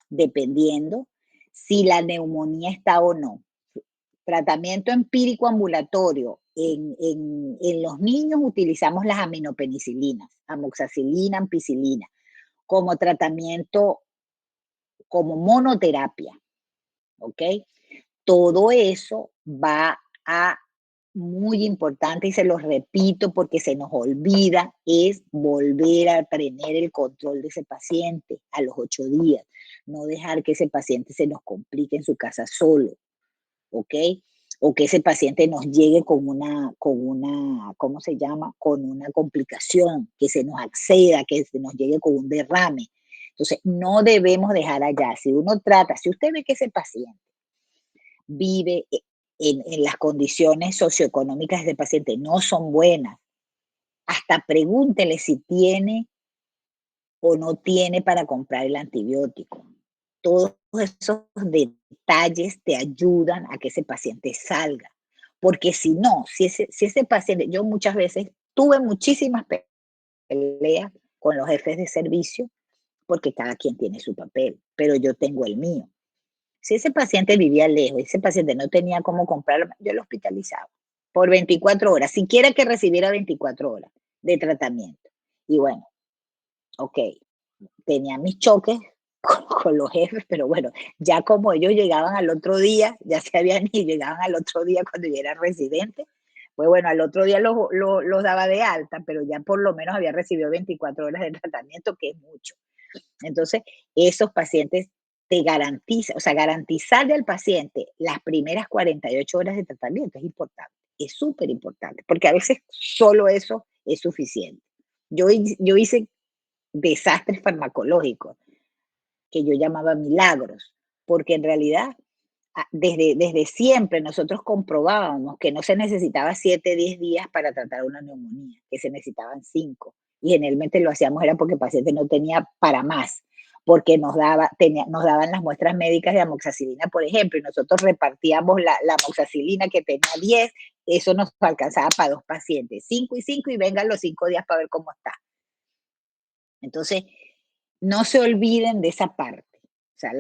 dependiendo si la neumonía está o no. Tratamiento empírico ambulatorio. En los niños utilizamos las aminopenicilinas, amoxicilina, ampicilina, como tratamiento, como monoterapia, ¿ok? Todo eso va a muy importante y se los repito porque se nos olvida, es volver a tener el control de ese paciente a los 8 días, no dejar que ese paciente se nos complique en su casa solo, ¿ok? O que ese paciente nos llegue ¿cómo se llama? Con una complicación, que se nos acceda, que se nos llegue con un derrame. Entonces, no debemos dejar allá. Si usted ve que ese paciente vive en las condiciones socioeconómicas del paciente no son buenas, hasta pregúntele si tiene o no tiene para comprar el antibiótico. Todos esos detalles te ayudan a que ese paciente salga. Porque si no, si ese paciente, yo muchas veces tuve muchísimas peleas con los jefes de servicio porque cada quien tiene su papel, pero yo tengo el mío. Si ese paciente vivía lejos, ese paciente no tenía cómo comprarlo, yo lo hospitalizaba por 24 horas, siquiera que recibiera 24 horas de tratamiento. Y bueno, ok, tenía mis choques con los jefes, pero bueno, ya como ellos llegaban al otro día, ya se habían ido, llegaban al otro día cuando yo era residente, pues bueno, al otro día los daba de alta, pero ya por lo menos había recibido 24 horas de tratamiento, que es mucho. Entonces, esos pacientes te garantizan, o sea, garantizarle al paciente las primeras 48 horas de tratamiento es importante, es súper importante, porque a veces solo eso es suficiente. Yo hice desastres farmacológicos que yo llamaba milagros, porque en realidad desde siempre nosotros comprobábamos que no se necesitaba 7, 10 días para tratar una neumonía, que se necesitaban 5. Y generalmente lo hacíamos era porque el paciente no tenía para más, porque nos daban las muestras médicas de amoxicilina, por ejemplo, y nosotros repartíamos la amoxicilina que tenía 10, eso nos alcanzaba para 2 pacientes, 5 y 5, y vengan los 5 días para ver cómo está. Entonces, no se olviden de esa parte, o sea,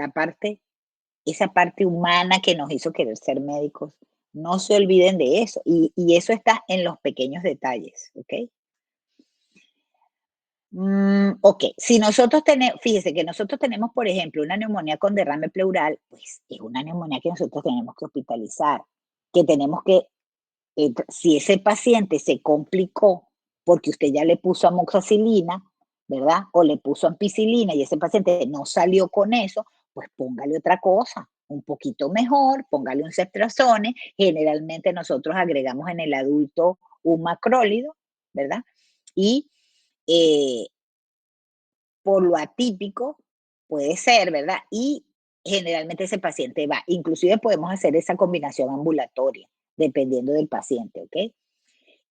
esa parte humana que nos hizo querer ser médicos, no se olviden de eso. Y eso está en los pequeños detalles, ¿ok? Ok, si nosotros tenemos, fíjese que nosotros tenemos, por ejemplo, una neumonía con derrame pleural, pues es una neumonía que nosotros tenemos que hospitalizar, que tenemos que, si ese paciente se complicó porque usted ya le puso amoxicilina, ¿verdad? O le puso ampicilina y ese paciente no salió con eso, pues póngale otra cosa, un poquito mejor, póngale un ceftriaxone. Generalmente nosotros agregamos en el adulto un macrólido, ¿verdad? Y eh, por lo atípico puede ser, ¿verdad? Y generalmente ese paciente va. Inclusive podemos hacer esa combinación ambulatoria, dependiendo del paciente, ¿ok?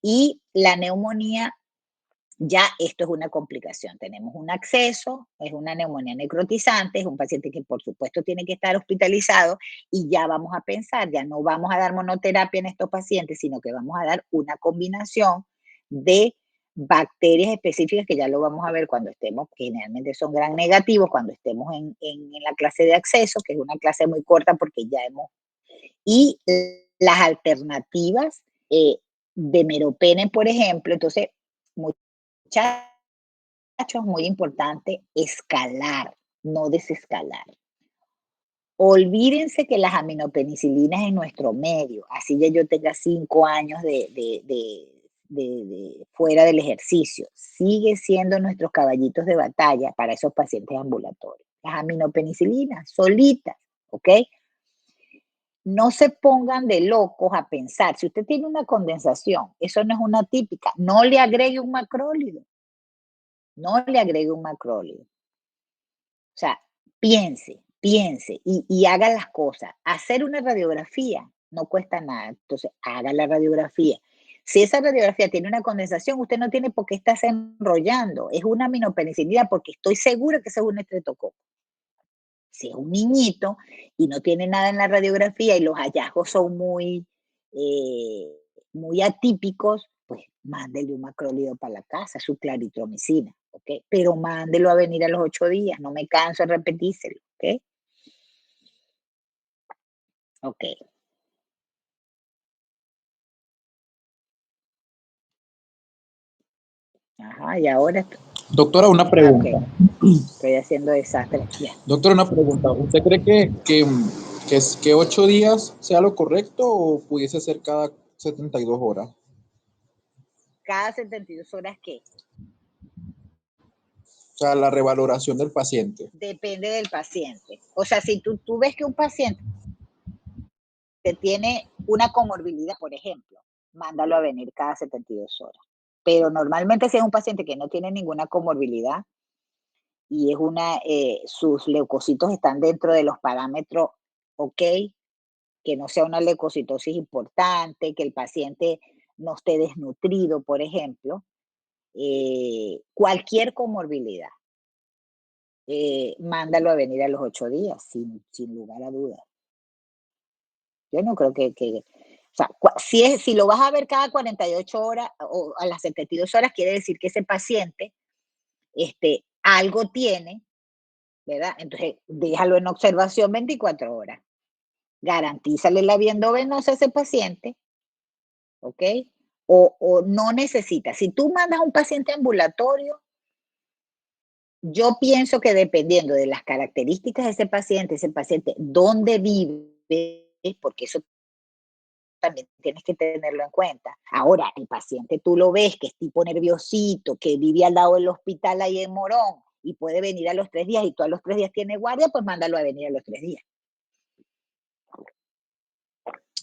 Y la neumonía, ya esto es una complicación. Tenemos un acceso, es una neumonía necrotizante, es un paciente que por supuesto tiene que estar hospitalizado y ya vamos a pensar, ya no vamos a dar monoterapia en estos pacientes, sino que vamos a dar una combinación de bacterias específicas que ya lo vamos a ver cuando estemos, que generalmente son gran negativos, cuando estemos en la clase de acceso, que es una clase muy corta porque ya hemos, y las alternativas de meropenem, por ejemplo. Entonces, muchachos, muy importante escalar, no desescalar. Olvídense que las aminopenicilinas en nuestro medio, así ya yo tenga 5 años de fuera del ejercicio, sigue siendo nuestros caballitos de batalla para esos pacientes ambulatorios. Las aminopenicilinas solitas, ¿ok? No se pongan de locos a pensar, si usted tiene una condensación, eso no es una típica, no le agregue un macrólido, no le agregue un macrólido. O sea, piense y haga las cosas. Hacer una radiografía no cuesta nada, entonces haga la radiografía. Si esa radiografía tiene una condensación, usted no tiene por qué estarse enrollando. Es una aminopenicilina porque estoy segura que ese es un estreptococo. Si es un niñito y no tiene nada en la radiografía y los hallazgos son eh, muy atípicos, pues mándele un macrólido para la casa, su claritromicina, ¿ok? Pero mándelo a venir a los 8 días, no me canso de repetírselo, ¿ok? Ok. Ajá, y ahora, Doctora, una ok, pregunta. estoy haciendo desastre, ya. Doctora, una pregunta. ¿Usted cree que 8 días sea lo correcto o pudiese ser cada 72 horas? Cada 72 horas, ¿qué? O sea, la revaloración del paciente. Depende del paciente. O sea, si tú ves que un paciente que tiene una comorbilidad, por ejemplo, mándalo a venir cada 72 horas. Pero normalmente si es un paciente que no tiene ninguna comorbilidad y es sus leucocitos están dentro de los parámetros, ok, que no sea una leucocitosis importante, que el paciente no esté desnutrido, por ejemplo, cualquier comorbilidad, mándalo a venir a los 8 días, sin lugar a dudas. Yo no creo o sea, si lo vas a ver cada 48 horas o a las 72 horas, quiere decir que ese paciente algo tiene, ¿verdad? Entonces, déjalo en observación 24 horas. Garantízale la vía endovenosa a ese paciente, ¿ok? O no necesita. Si tú mandas a un paciente ambulatorio, yo pienso que dependiendo de las características de ese paciente, dónde vive, porque eso también tienes que tenerlo en cuenta. Ahora, el paciente tú lo ves que es tipo nerviosito, que vive al lado del hospital ahí en Morón y puede venir a los 3 días y tú a los 3 días tiene guardia, pues mándalo a venir a los 3 días.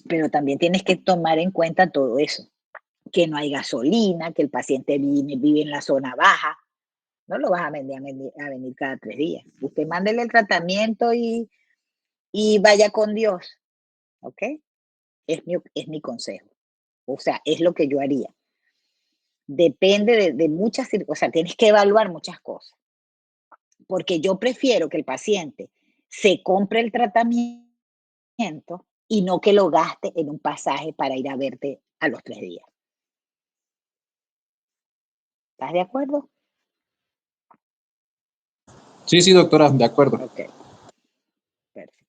Pero también tienes que tomar en cuenta todo eso, que no hay gasolina, que el paciente vive en la zona baja, no lo vas a venir cada 3 días. Usted mándele el tratamiento y vaya con Dios, ¿ok? Es mi consejo. O sea, es lo que yo haría. Depende de muchas circunstancias, o sea, tienes que evaluar muchas cosas, porque yo prefiero que el paciente se compre el tratamiento y no que lo gaste en un pasaje para ir a verte a los 3 días. ¿Estás de acuerdo? Sí, sí, doctora, de acuerdo. Ok, perfecto.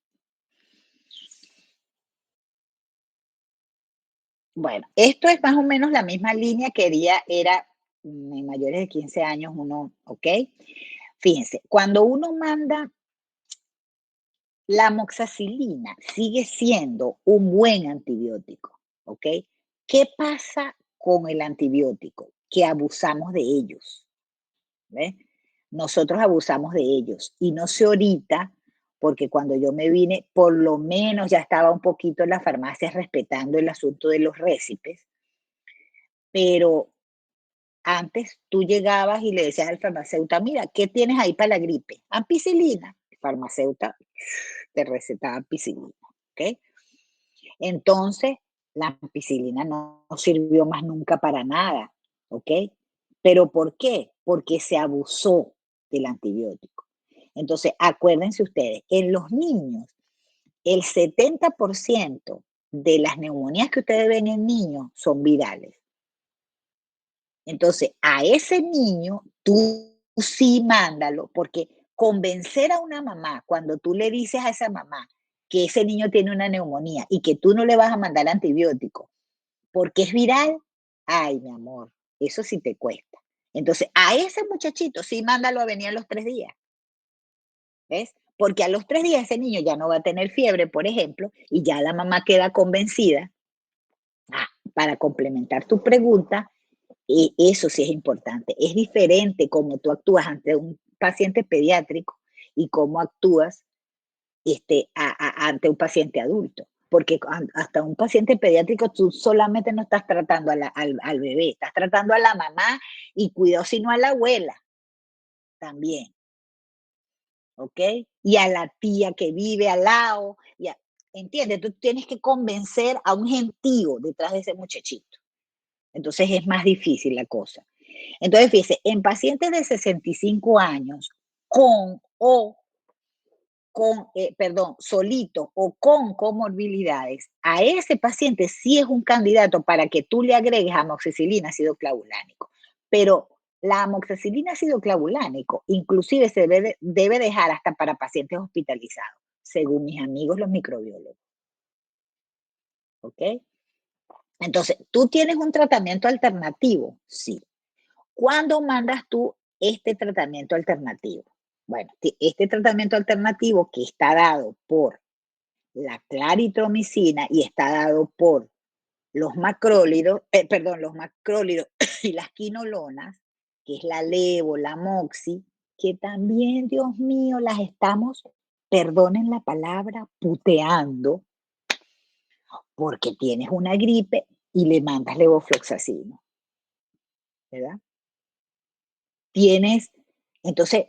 Bueno, esto es más o menos la misma línea que era en mayores de 15 años uno, ¿ok? Fíjense, cuando uno manda la amoxicilina sigue siendo un buen antibiótico, ¿ok? ¿Qué pasa con el antibiótico? Que abusamos de ellos, ¿ves? Nosotros abusamos de ellos y no sé ahorita, porque cuando yo me vine, por lo menos ya estaba un poquito en las farmacias respetando el asunto de los récipes, pero antes tú llegabas y le decías al farmacéutico, mira, ¿qué tienes ahí para la gripe? Ampicilina. El farmacéutico te recetaba ampicilina, ¿ok? Entonces, la ampicilina no sirvió más nunca para nada, ¿ok? ¿Pero por qué? Porque se abusó del antibiótico. Entonces, acuérdense ustedes, en los niños, el 70% de las neumonías que ustedes ven en niños son virales. Entonces, a ese niño tú sí mándalo, porque convencer a una mamá, cuando tú le dices a esa mamá que ese niño tiene una neumonía y que tú no le vas a mandar antibiótico porque es viral, ay, mi amor, eso sí te cuesta. Entonces, a ese muchachito sí mándalo a venir a los 3 días, ¿ves? Porque a los 3 días ese niño ya no va a tener fiebre, por ejemplo, y ya la mamá queda convencida. Para complementar tu pregunta, y eso sí es importante. Es diferente cómo tú actúas ante un paciente pediátrico y cómo actúas ante un paciente adulto. Porque hasta un paciente pediátrico tú solamente no estás tratando al bebé, estás tratando a la mamá y cuidado si no a la abuela también, ¿ok? Y a la tía que vive al lado, ¿entiendes? Tú tienes que convencer a un gentío detrás de ese muchachito. Entonces es más difícil la cosa. Entonces, fíjese, en pacientes de 65 años solito o con comorbilidades, a ese paciente sí es un candidato para que tú le agregues amoxicilina ácido clavulánico. Pero la amoxicilina ácido clavulánico inclusive se debe dejar hasta para pacientes hospitalizados, según mis amigos los microbiólogos. ¿Ok? Entonces, ¿tú tienes un tratamiento alternativo? Sí. ¿Cuándo mandas tú este tratamiento alternativo? Bueno, este tratamiento alternativo que está dado por la claritromicina y está dado por los macrólidos, los macrólidos y las quinolonas, que es la levo, la moxi, que también, Dios mío, las estamos, perdonen la palabra, puteando, porque tienes una gripe y le mandas levofloxacino, ¿verdad? Entonces,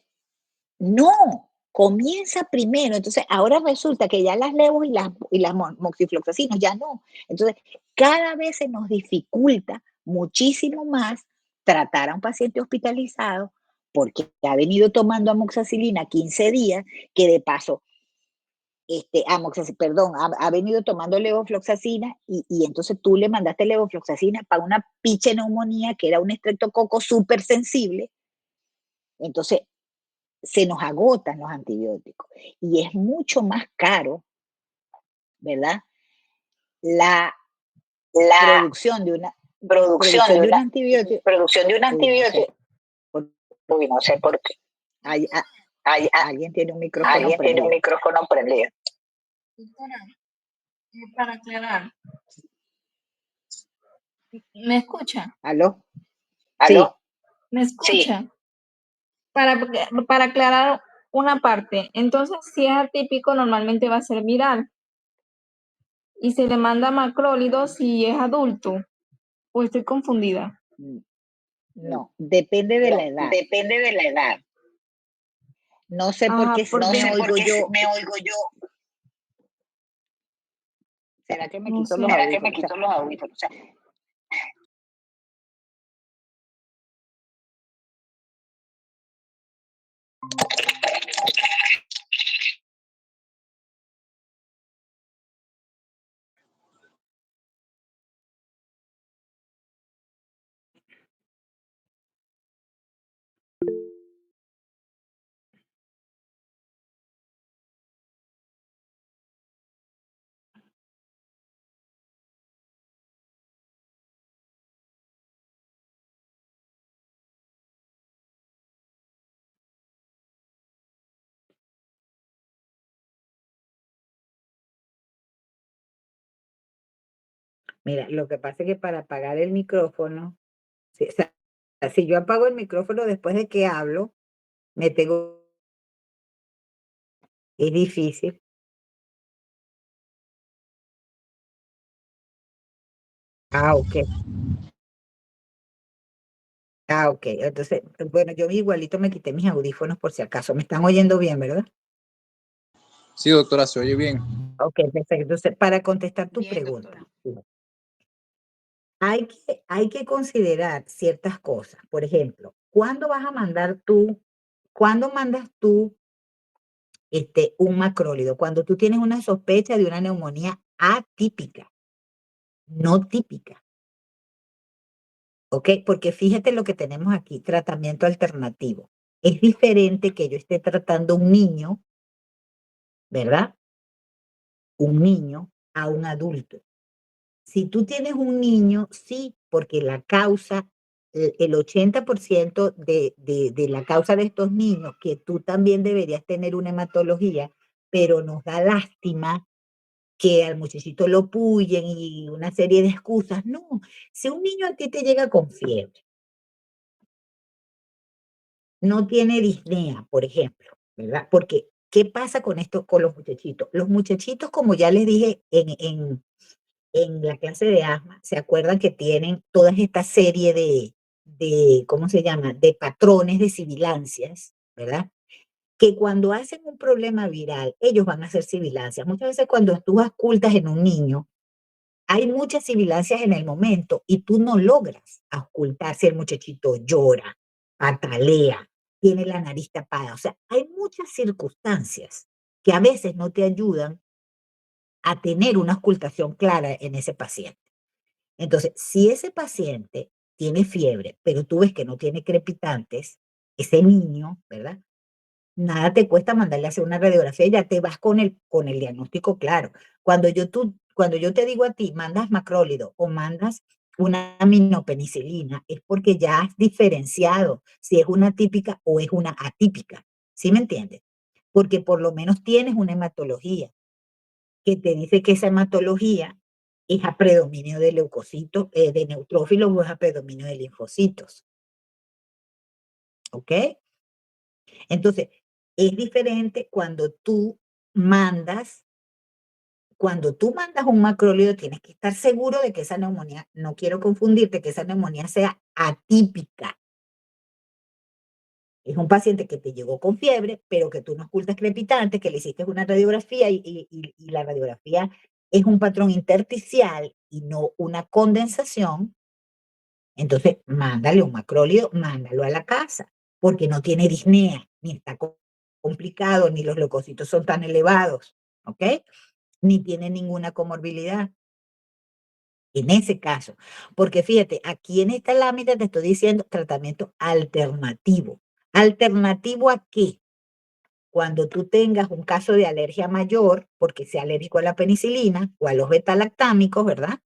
no, comienza primero. Entonces, ahora resulta que ya las levos y las moxifloxacinos ya no. Entonces, cada vez se nos dificulta muchísimo más tratar a un paciente hospitalizado porque ha venido tomando amoxicilina 15 días, que de paso, ha venido tomando levofloxacina y entonces tú le mandaste levofloxacina para una pinche neumonía que era un estreptococo súper sensible. Entonces, se nos agotan los antibióticos y es mucho más caro, ¿verdad? La La producción de una producción producción de de un una antibiótico. producción de un Uy, no sé, antibiótico. por- Uy, no sé por qué. hay- Hay, alguien tiene un micrófono alguien tiene un prendido. micrófono prendido. Doctora, para aclarar, ¿me escucha? ¿Aló? Sí, ¿Aló? ¿Me Sí. escucha? Para aclarar una parte, entonces si es atípico normalmente va a ser viral y se le manda macrólido si es adulto, o estoy confundida. no, depende de la No, edad. depende de la edad. No sé por Ajá, qué No porque sé me por oigo qué yo. me oigo yo. ¿Será que me no quito sé. los ¿Será que me audífonos? O sea, quito los audífonos? O sea, mira, lo que pasa es que para apagar el micrófono, o sea, si yo apago el micrófono después de que hablo, me tengo, es difícil. Ok. Ok. Entonces, bueno, yo igualito me quité mis audífonos por si acaso. Me están oyendo bien, ¿verdad? Sí, doctora, se oye bien. Ok, perfecto. Entonces, para contestar tu Bien, pregunta, doctora. hay que considerar ciertas cosas. Por ejemplo, ¿cuándo vas a mandar tú, cuándo mandas tú un macrólido? Cuando tú tienes una sospecha de una neumonía atípica, no típica. ¿Ok? Porque fíjate lo que tenemos aquí, tratamiento alternativo. Es diferente que yo esté tratando a un niño, ¿verdad? Un niño a un adulto. Si tú tienes un niño, sí, porque la causa, el 80% de la causa de estos niños, que tú también deberías tener una hematología, pero nos da lástima que al muchachito lo puyen y una serie de excusas. No, si un niño a ti te llega con fiebre, no tiene disnea, por ejemplo, ¿verdad? Porque, ¿qué pasa con esto, con los muchachitos? Los muchachitos, como ya les dije en la clase de asma, se acuerdan que tienen toda esta serie ¿cómo se llama? De patrones de sibilancias, ¿verdad? Que cuando hacen un problema viral, ellos van a hacer sibilancias. Muchas veces cuando tú ocultas en un niño, hay muchas sibilancias en el momento y tú no logras ocultar si el muchachito llora, patalea, tiene la nariz tapada. O sea, hay muchas circunstancias que a veces no te ayudan a tener una ocultación clara en ese paciente. Entonces, si ese paciente tiene fiebre, pero tú ves que no tiene crepitantes, ese niño, ¿verdad? Nada te cuesta mandarle a hacer una radiografía y ya te vas con el diagnóstico claro. Cuando yo te digo a ti, mandas macrólido o mandas una aminopenicilina, es porque ya has diferenciado si es una típica o es una atípica. ¿Sí me entiendes? Porque por lo menos tienes una hematología que te dice que esa hematología es a predominio de leucocitos, de neutrófilos o es a predominio de linfocitos. ¿Ok? Entonces, es diferente cuando tú mandas un macrólido, tienes que estar seguro de que esa neumonía, no quiero confundirte, que esa neumonía sea atípica. Es un paciente que te llegó con fiebre, pero que tú no ocultas crepitante, que le hiciste una radiografía y la radiografía es un patrón intersticial y no una condensación. Entonces, mándale un macrólido, mándalo a la casa, porque no tiene disnea, ni está complicado, ni los leucocitos son tan elevados, ¿ok? Ni tiene ninguna comorbilidad. En ese caso, porque fíjate, aquí en esta lámina te estoy diciendo tratamiento alternativo. ¿Alternativo a qué? Cuando tú tengas un caso de alergia mayor, porque sea alérgico a la penicilina o a los betalactámicos, ¿verdad?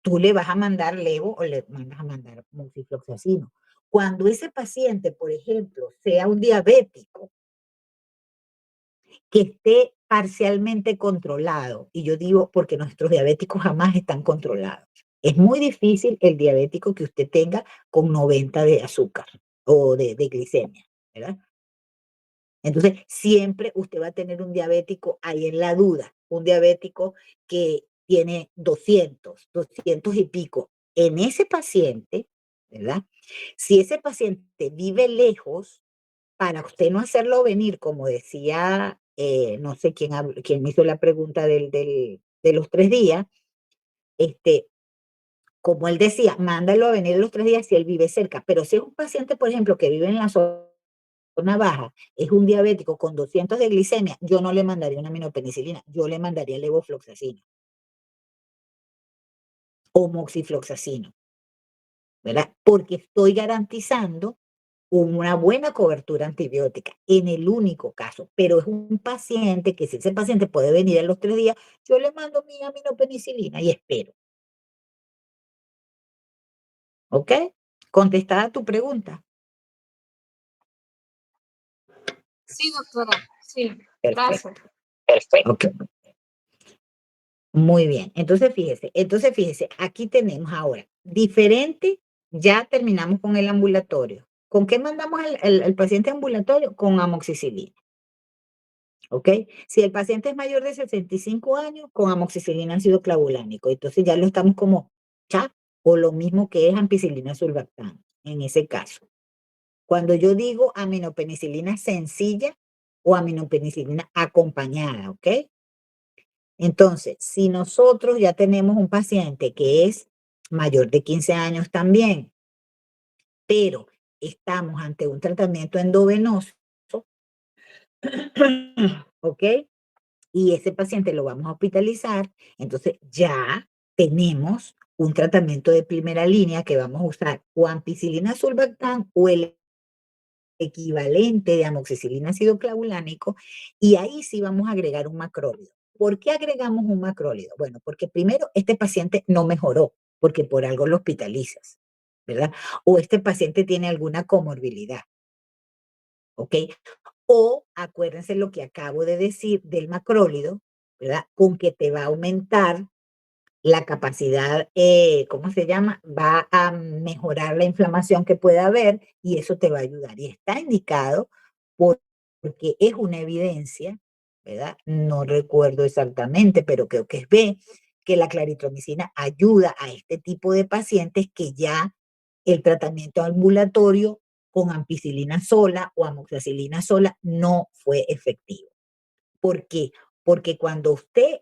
Tú le vas a mandar levo o le mandas a mandar moxifloxacino. Cuando ese paciente, por ejemplo, sea un diabético que esté parcialmente controlado, y yo digo porque nuestros diabéticos jamás están controlados. Es muy difícil el diabético que usted tenga con 90 de azúcar o de glicemia, ¿verdad? Entonces, siempre usted va a tener un diabético ahí en la duda, un diabético que tiene 200 y pico. En ese paciente, ¿verdad? Si ese paciente vive lejos, para usted no hacerlo venir, como decía, no sé quién me hizo la pregunta de los 3 días, como él decía, mándalo a venir los 3 días si él vive cerca, pero si es un paciente, por ejemplo, que vive en la zona baja, es un diabético con 200 de glicemia, yo no le mandaría una aminopenicilina, yo le mandaría levofloxacino o moxifloxacino, ¿verdad? Porque estoy garantizando una buena cobertura antibiótica en el único caso, pero es un paciente que si ese paciente puede venir a los 3 días, yo le mando mi aminopenicilina y espero. ¿Ok? Contestada tu pregunta. Sí, doctora. Sí, Perfecto. gracias. Perfecto. Ok. Muy bien. Entonces fíjese, aquí tenemos ahora, diferente, ya terminamos con el ambulatorio. ¿Con qué mandamos al paciente ambulatorio? Con amoxicilina. ¿Ok? Si el paciente es mayor de 65 años, con amoxicilina ácido clavulánico. Entonces ya lo estamos como CHAP o lo mismo que es ampicilina surfactante en ese caso. Cuando yo digo aminopenicilina sencilla o aminopenicilina acompañada, ¿ok? Entonces, si nosotros ya tenemos un paciente que es mayor de 15 años también, pero estamos ante un tratamiento endovenoso, ¿ok? Y ese paciente lo vamos a hospitalizar, entonces ya tenemos un tratamiento de primera línea que vamos a usar o ampicilina sulbactam o el equivalente de amoxicilina ácido clavulánico, y ahí sí vamos a agregar un macrólido. ¿Por qué agregamos un macrólido? Bueno, porque primero este paciente no mejoró, porque por algo lo hospitalizas, ¿verdad? O este paciente tiene alguna comorbilidad, ¿ok? O acuérdense lo que acabo de decir del macrólido, ¿verdad? Con que te va a aumentar la capacidad, ¿cómo se llama? Va a mejorar la inflamación que pueda haber y eso te va a ayudar. Y está indicado porque es una evidencia, ¿verdad? No recuerdo exactamente, pero creo que es B, que la claritromicina ayuda a este tipo de pacientes que ya el tratamiento ambulatorio con ampicilina sola o amoxicilina sola no fue efectivo. ¿Por qué? Porque cuando usted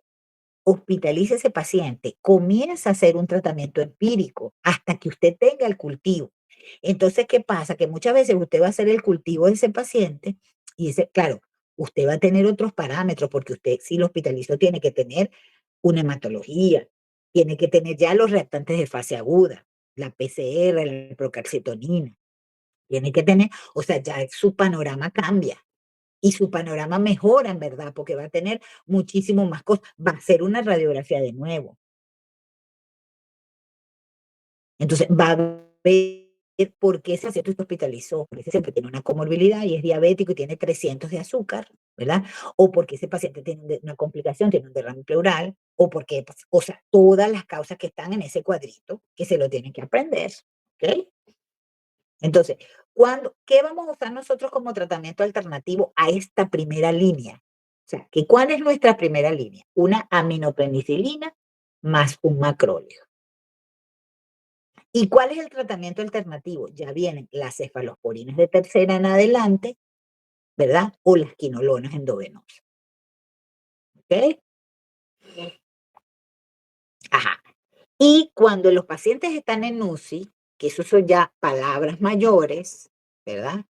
hospitaliza a ese paciente, comienza a hacer un tratamiento empírico hasta que usted tenga el cultivo. Entonces, ¿qué pasa? Que muchas veces usted va a hacer el cultivo de ese paciente y ese, claro, usted va a tener otros parámetros porque usted, si lo hospitalizó, tiene que tener una hematología, tiene que tener ya los reactantes de fase aguda, la PCR, la procalcitonina, tiene que tener, o sea, ya su panorama cambia y su panorama mejora en verdad, porque va a tener muchísimo más cosas. Va a ser una radiografía de nuevo. Entonces, va a ver por qué ese paciente se hospitalizó, porque ese paciente tiene una comorbilidad y es diabético y tiene 300 de azúcar, ¿verdad? O porque ese paciente tiene una complicación, tiene un derrame pleural, o porque, o sea, todas las causas que están en ese cuadrito, que se lo tienen que aprender, ¿ok? Entonces, ¿qué vamos a usar nosotros como tratamiento alternativo a esta primera línea? O sea, ¿cuál es nuestra primera línea? Una aminopenicilina más un macrólido. ¿Y cuál es el tratamiento alternativo? Ya vienen las cefalosporinas de tercera en adelante, ¿verdad? O las quinolonas endovenosas. ¿Ok? Ajá. Y cuando los pacientes están en UCI, que eso son ya palabras mayores, ¿verdad?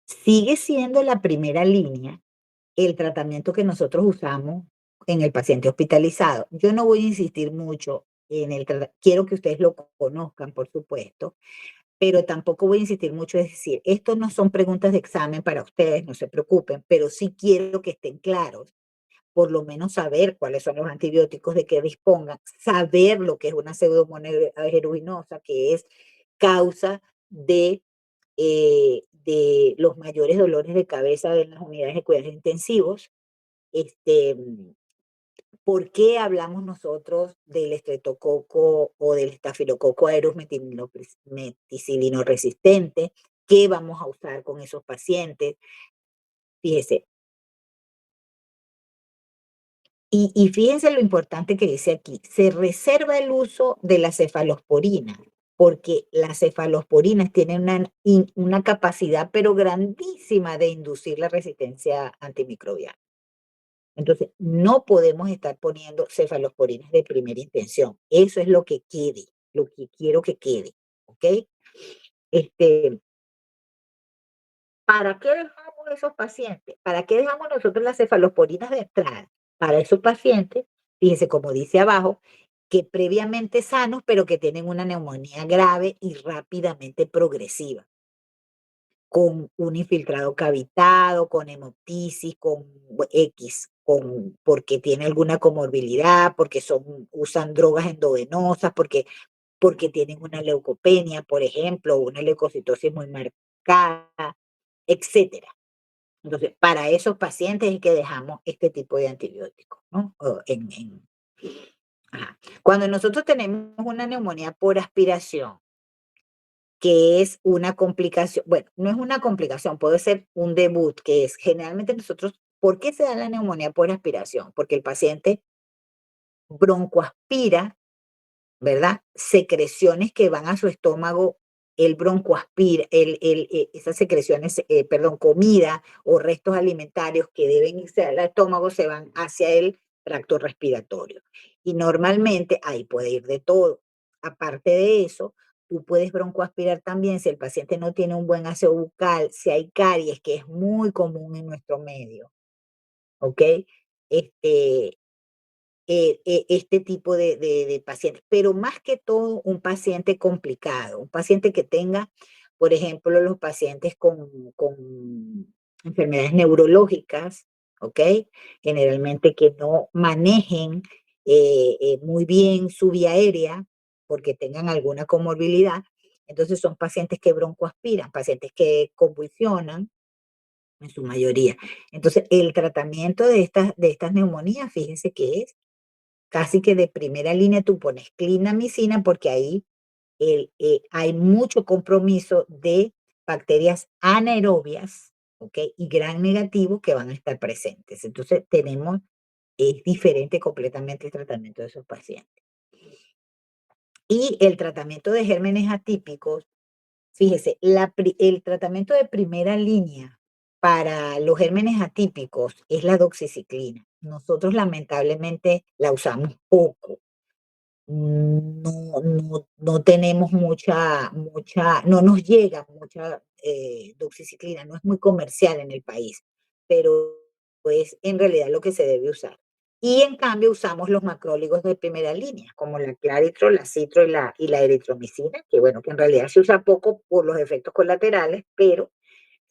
Sigue siendo la primera línea el tratamiento que nosotros usamos en el paciente hospitalizado. Yo no voy a insistir mucho en el tratamiento, quiero que ustedes lo conozcan, por supuesto, pero tampoco voy a insistir mucho, es decir, esto no son preguntas de examen para ustedes, no se preocupen, pero sí quiero que estén claros, por lo menos saber cuáles son los antibióticos de que dispongan, saber lo que es una pseudomonas aeruginosa, que es causa de los mayores dolores de cabeza en las unidades de cuidados intensivos. ¿Por qué hablamos nosotros del estreptococo o del estafilococo aureus meticilino resistente? ¿Qué vamos a usar con esos pacientes? Fíjese. Y fíjense lo importante que dice aquí. Se reserva el uso de la cefalosporina, porque las cefalosporinas tienen una capacidad, pero grandísima, de inducir la resistencia antimicrobiana. Entonces, no podemos estar poniendo cefalosporinas de primera intención. Eso es lo que quede, lo que quiero que quede, ¿ok? ¿Para qué dejamos esos pacientes? ¿Para qué dejamos nosotros las cefalosporinas de entrada? Para esos pacientes, fíjense, como dice abajo, que previamente sanos, pero que tienen una neumonía grave y rápidamente progresiva, con un infiltrado cavitado, con hemoptisis, con X, porque tiene alguna comorbilidad, porque usan drogas endovenosas, porque tienen una leucopenia, por ejemplo, o una leucocitosis muy marcada, etcétera. Entonces, para esos pacientes es que dejamos este tipo de antibióticos, ¿no? Ajá. Cuando nosotros tenemos una neumonía por aspiración, que es una complicación, bueno, no es una complicación, puede ser un debut, que es generalmente nosotros, ¿por qué se da la neumonía por aspiración? Porque el paciente broncoaspira, ¿verdad? Secreciones que van a su estómago el broncoaspira, esas secreciones, comida o restos alimentarios que deben irse al estómago se van hacia el tracto respiratorio. Y normalmente ahí puede ir de todo. Aparte de eso, tú puedes broncoaspirar también si el paciente no tiene un buen aseo bucal, si hay caries, que es muy común en nuestro medio, ¿ok? Este tipo de pacientes, pero más que todo un paciente complicado, un paciente que tenga, por ejemplo, los pacientes con enfermedades neurológicas, ¿ok? Generalmente que no manejen muy bien su vía aérea porque tengan alguna comorbilidad. Entonces son pacientes que broncoaspiran, pacientes que convulsionan en su mayoría. Entonces el tratamiento de estas neumonías, fíjense que es casi que de primera línea tú pones clindamicina porque ahí hay mucho compromiso de bacterias anaerobias, ¿ok? Y gran negativo que van a estar presentes. Entonces es diferente completamente el tratamiento de esos pacientes. Y el tratamiento de gérmenes atípicos, fíjese, el tratamiento de primera línea para los gérmenes atípicos es la doxiciclina. Nosotros lamentablemente la usamos poco. No tenemos no nos llega mucha doxiciclina, no es muy comercial en el país, pero es en realidad lo que se debe usar. Y en cambio usamos los macróligos de primera línea, como la Claritro, la Citro y la eritromicina, que bueno, que en realidad se usa poco por los efectos colaterales, pero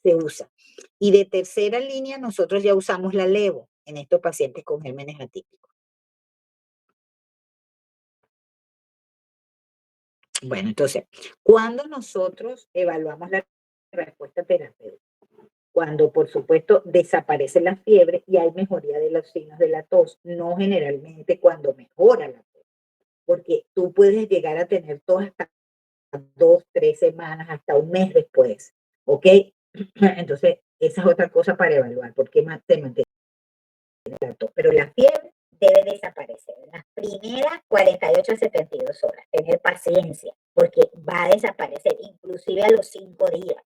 se usa. Y de tercera línea nosotros ya usamos la Levo en estos pacientes con gérmenes atípicos. Bueno, entonces, cuando nosotros evaluamos la respuesta terapéutica, cuando por supuesto desaparece la fiebre y hay mejoría de los signos de la tos, no generalmente cuando mejora la tos, porque tú puedes llegar a tener tos hasta 2, 3 semanas, hasta un mes después, ¿ok? Entonces, esa es otra cosa para evaluar, porque te mantiene la tos, pero la fiebre debe desaparecer en las primeras 48 a 72 horas. Tener paciencia, porque va a desaparecer inclusive a los 5 días.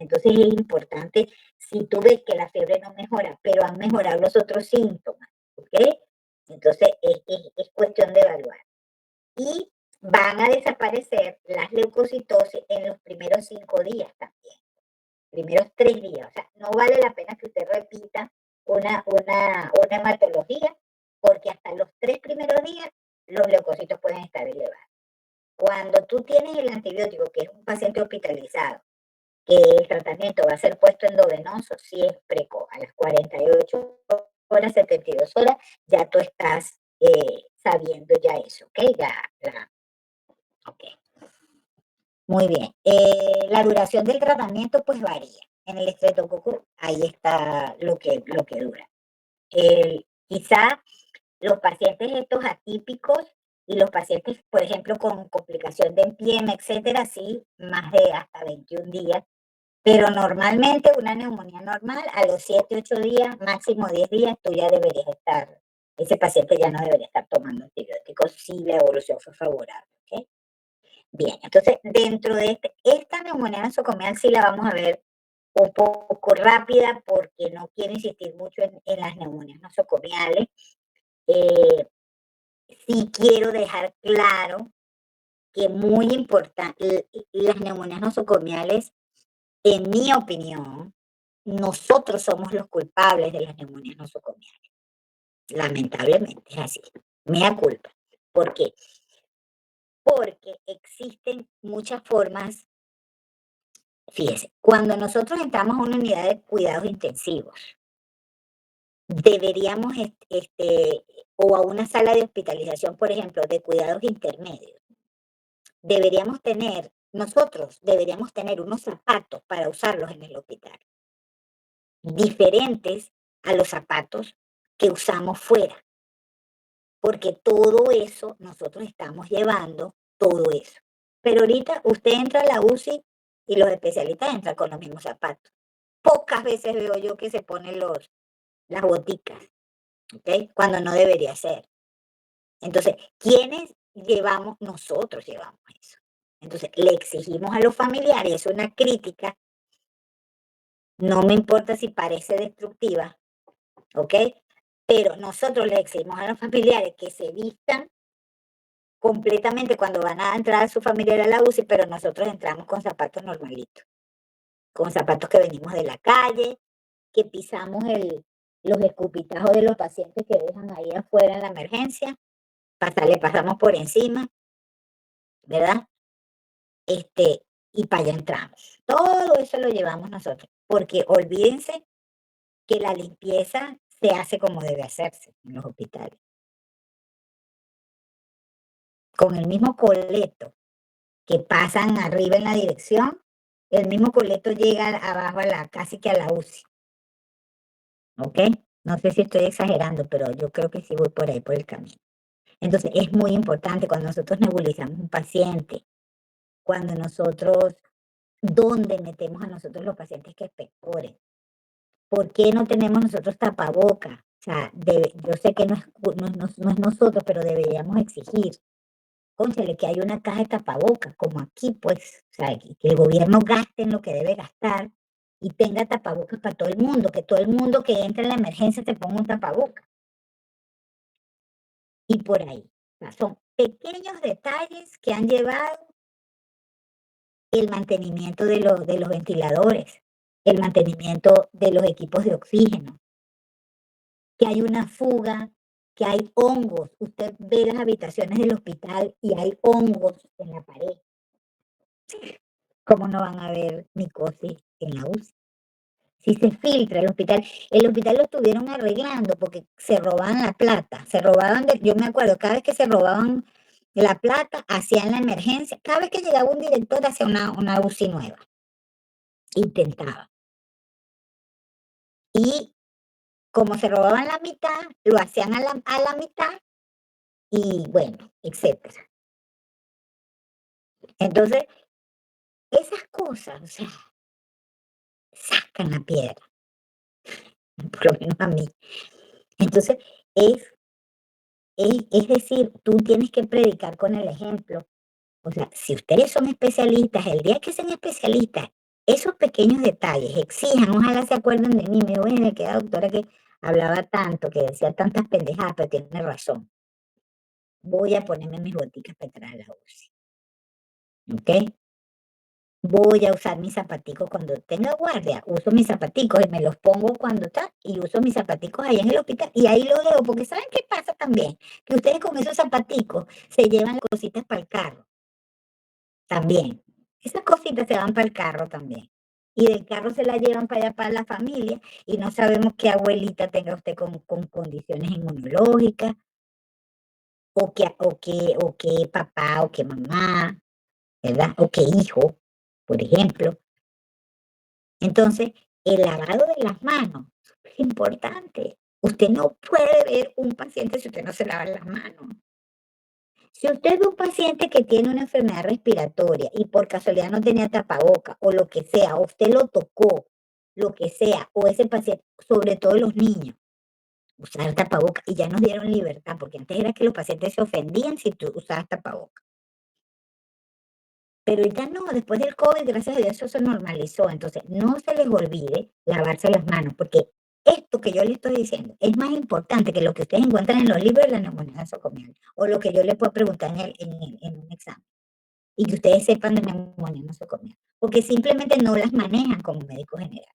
Entonces es importante, si tú ves que la fiebre no mejora, pero han mejorado los otros síntomas, ¿ok? Entonces es cuestión de evaluar. Y van a desaparecer las leucocitosis en los primeros 5 días también, primeros 3 días. O sea, no vale la pena que usted repita una hematología, porque hasta los 3 primeros días los leucocitos pueden estar elevados. Cuando tú tienes el antibiótico, que es un paciente hospitalizado, que el tratamiento va a ser puesto endovenoso, si es precoz, a las 48 horas, 72 horas, ya tú estás sabiendo ya eso, ¿ok? Ok. Muy bien. La duración del tratamiento pues varía. En el estreptococo ahí está lo que dura. Quizá los pacientes estos atípicos y los pacientes, por ejemplo, con complicación de empiema, etcétera, sí, más de hasta 21 días. Pero normalmente una neumonía normal, a los 7, 8 días, máximo 10 días, tú ya deberías estar, ese paciente ya no debería estar tomando antibióticos si la evolución fue favorable, ¿ok? Bien, entonces dentro de esta neumonía nosocomial sí la vamos a ver un poco rápida porque no quiero insistir mucho en las neumonías nosocomiales. Sí quiero dejar claro que muy importante, las neumonías nosocomiales, en mi opinión, nosotros somos los culpables de las neumonías nosocomiales. Lamentablemente es así. Mea culpa. ¿Por qué? Porque existen muchas formas. Fíjese, cuando nosotros entramos a una unidad de cuidados intensivos, deberíamos, o a una sala de hospitalización, por ejemplo, de cuidados intermedios, nosotros deberíamos tener unos zapatos para usarlos en el hospital, diferentes a los zapatos que usamos fuera, porque todo eso, nosotros estamos llevando todo eso. Pero ahorita usted entra a la UCI y los especialistas entran con los mismos zapatos. Pocas veces veo yo que se ponen las boticas, ¿ok? Cuando no debería ser. Entonces, ¿quiénes llevamos? Nosotros llevamos eso. Entonces, le exigimos a los familiares, es una crítica, no me importa si parece destructiva, ¿ok? Pero nosotros le exigimos a los familiares que se vistan completamente cuando van a entrar a su familiar a la UCI, pero nosotros entramos con zapatos normalitos, con zapatos que venimos de la calle, que pisamos los escupitajos de los pacientes que dejan ahí afuera en la emergencia, le pasamos por encima, ¿verdad? Y para allá entramos. Todo eso lo llevamos nosotros, porque olvídense que la limpieza se hace como debe hacerse en los hospitales. Con el mismo coleto que pasan arriba en la dirección, el mismo coleto llega abajo casi que a la UCI. ¿Ok? No sé si estoy exagerando, pero yo creo que sí voy por ahí, por el camino. Entonces, es muy importante cuando nosotros nebulizamos un paciente, cuando nosotros, ¿dónde metemos a nosotros los pacientes que expectoren? ¿Por qué no tenemos nosotros tapabocas? O sea, yo sé que no es nosotros, pero deberíamos exigir, cónchale, que hay una caja de tapabocas, como aquí, pues, o sea, que el gobierno gaste en lo que debe gastar y tenga tapabocas para todo el mundo, que todo el mundo que entre en la emergencia se ponga un tapabocas. Y por ahí. O sea, son pequeños detalles que han llevado el mantenimiento de los ventiladores, el mantenimiento de los equipos de oxígeno, que hay una fuga, que hay hongos. Usted ve las habitaciones del hospital y hay hongos en la pared. ¿Cómo no van a haber micosis en la UCI? Si se filtra el hospital lo estuvieron arreglando porque se robaban la plata, yo me acuerdo, cada vez que se robaban la plata, hacían la emergencia, cada vez que llegaba un director hacía una UCI nueva, intentaba. Y como se robaban la mitad, lo hacían a la mitad y bueno, etcétera. Entonces, esas cosas, o sea, sacan la piedra, por lo menos a mí. Entonces, es decir, tú tienes que predicar con el ejemplo. O sea, si ustedes son especialistas, el día que sean especialistas, esos pequeños detalles exijan, ojalá se acuerden de mí, me digo, bueno, que la doctora que hablaba tanto, que decía tantas pendejadas, pero tiene razón. Voy a ponerme mis boticas para entrar a la UCI. ¿Ok? Voy a usar mis zapaticos cuando tenga guardia, uso mis zapaticos y me los pongo cuando está, y uso mis zapaticos ahí en el hospital, y ahí lo dejo, porque ¿saben qué pasa también? Que ustedes con esos zapaticos se llevan cositas para el carro, también. Esas cositas se van para el carro también. Y del carro se las llevan para allá para la familia, y no sabemos qué abuelita tenga usted con condiciones inmunológicas, o qué papá, o qué mamá, ¿verdad? O qué hijo, por ejemplo. Entonces, el lavado de las manos es importante. Usted no puede ver un paciente si usted no se lava las manos. Si usted ve un paciente que tiene una enfermedad respiratoria y por casualidad no tenía tapaboca o lo que sea, o usted lo tocó, lo que sea, o ese paciente, sobre todo los niños, usar tapaboca, y ya nos dieron libertad, porque antes era que los pacientes se ofendían si tú usabas tapaboca. Pero ya no, después del COVID, gracias a Dios, eso se normalizó. Entonces, no se les olvide lavarse las manos, porque esto que yo les estoy diciendo es más importante que lo que ustedes encuentran en los libros de la neumonía nosocomial, o lo que yo les puedo preguntar en un examen, y que ustedes sepan de neumonía nosocomial, porque simplemente no las manejan como médico general.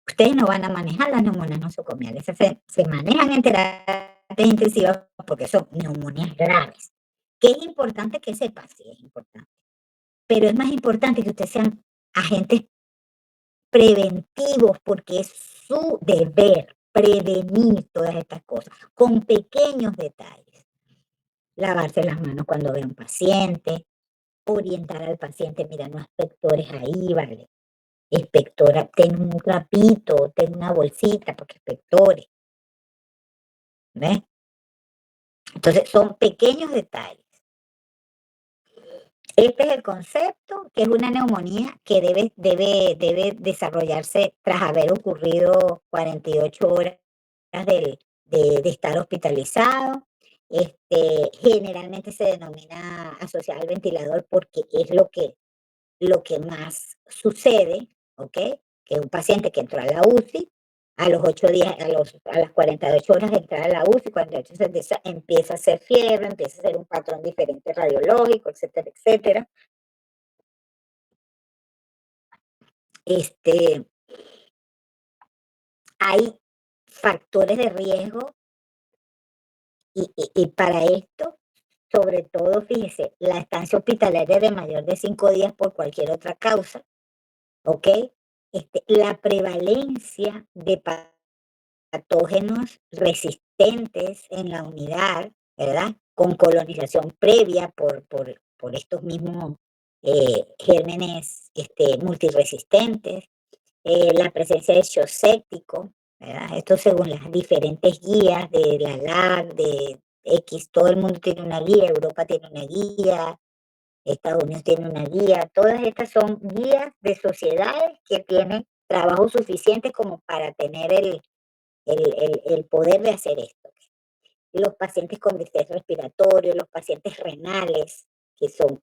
Ustedes no van a manejar las neumonías nosocomiales, se manejan en terapias intensivas porque son neumonías graves. Que es importante que sepan, sí es importante. Pero es más importante que ustedes sean agentes preventivos, porque es su deber prevenir todas estas cosas, con pequeños detalles. Lavarse las manos cuando ve a un paciente, orientar al paciente, mira, no expectores ahí, ¿vale? Expectora, ten un trapito, ten una bolsita, porque expectores. ¿Ves? Entonces, son pequeños detalles. Este es el concepto, que es una neumonía que debe desarrollarse tras haber ocurrido 48 horas de estar hospitalizado, Generalmente se denomina asociada al ventilador porque es lo que más sucede, ¿ok? Que un paciente que entró a la UCI, a los 8 días, a las 48 horas de entrar a la UCI, cuando empieza a hacer fiebre, empieza a hacer un patrón diferente radiológico, etcétera, etcétera. Hay factores de riesgo y para esto, sobre todo, fíjese, la estancia hospitalaria de mayor de 5 días por cualquier otra causa, ¿ok? La prevalencia de patógenos resistentes en la unidad, ¿verdad? Con colonización previa por estos mismos gérmenes multiresistentes, la presencia de shock séptico, ¿verdad? Esto según las diferentes guías de la LAC, de X, todo el mundo tiene una guía, Europa tiene una guía, Estados Unidos tiene una guía, todas estas son guías de sociedades que tienen trabajo suficiente como para tener el poder de hacer esto. Los pacientes con distrés respiratorio, los pacientes renales, que son